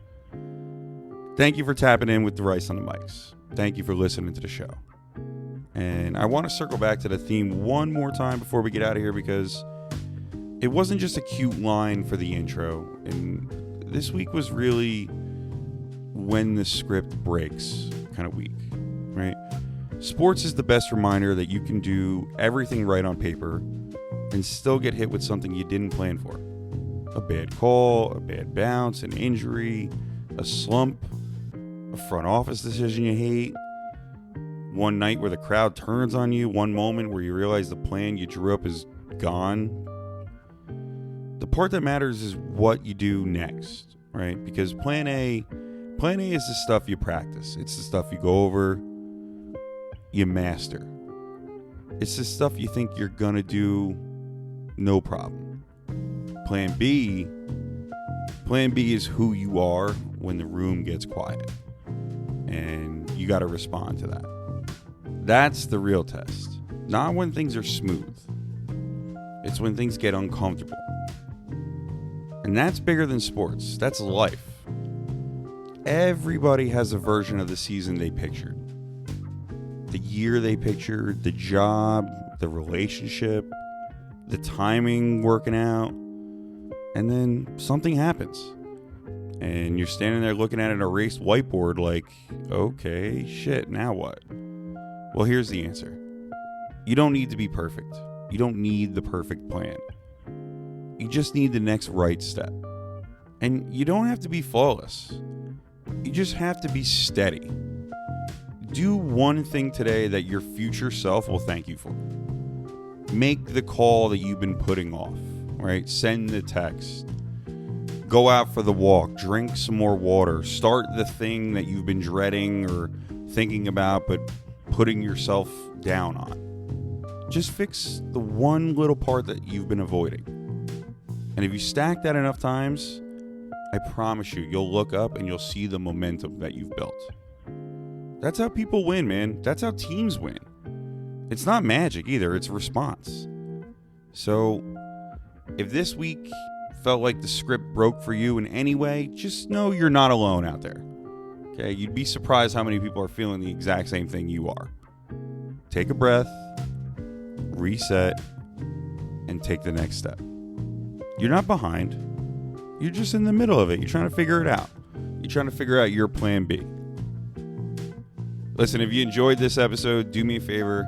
Thank you for tapping in with the Rice on the mics. Thank you for listening to the show. And I want to circle back to the theme one more time before we get out of here, because it wasn't just a cute line for the intro, and this week was really when the script breaks kind of week, right? Sports is the best reminder that you can do everything right on paper and still get hit with something you didn't plan for. A bad call, a bad bounce, an injury, a slump, a front office decision you hate, one night where the crowd turns on you, one moment where you realize the plan you drew up is gone. The part that matters is what you do next, right? Because plan A is the stuff you practice. It's the stuff you go over, you master. It's the stuff you think you're gonna do, no problem. Plan B is who you are when the room gets quiet. And you gotta respond to that. That's the real test. Not when things are smooth. It's when things get uncomfortable. And that's bigger than sports. That's life. Everybody has a version of the season they pictured. The year they pictured, the job, the relationship, the timing working out. And then something happens. And you're standing there looking at an erased whiteboard like, okay, shit, now what? Well, here's the answer. You don't need to be perfect. You don't need the perfect plan. You just need the next right step. And you don't have to be flawless. You just have to be steady. Do one thing today that your future self will thank you for. Make the call that you've been putting off, right? Send the text. Go out for the walk. Drink some more water. Start the thing that you've been dreading or thinking about but putting yourself down on. Just fix the one little part that you've been avoiding. And if you stack that enough times, I promise you'll look up and you'll see the momentum that you've built. That's how people win, man. That's how teams win. It's not magic either. It's response. So if this week felt like the script broke for you in any way, just know you're not alone out there. Okay? You'd be surprised how many people are feeling the exact same thing you are. Take a breath, reset, and take the next step. You're not behind. You're just in the middle of it. You're trying to figure it out. You're trying to figure out your plan B. Listen, if you enjoyed this episode, do me a favor.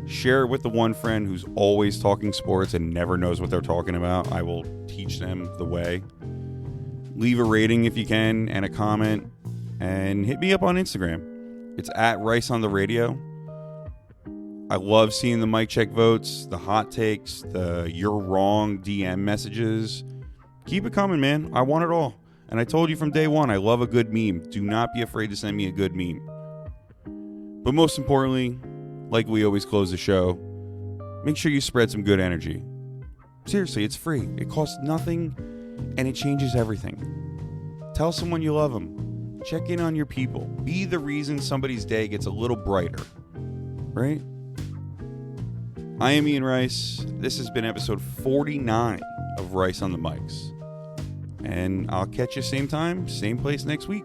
Share it with the one friend who's always talking sports and never knows what they're talking about. I will teach them the way. Leave a rating if you can and a comment. And hit me up on Instagram. It's at Rice on the Radio. I love seeing the mic check votes, the hot takes, the you're wrong DM messages. Keep it coming, man. I want it all. And I told you from day one, I love a good meme. Do not be afraid to send me a good meme. But most importantly, like we always close the show, make sure you spread some good energy. Seriously, it's free. It costs nothing, and it changes everything. Tell someone you love them. Check in on your people. Be the reason somebody's day gets a little brighter. Right? I am Ian Rice. This has been episode 49 of Rice on the Mics. And I'll catch you same time, same place next week.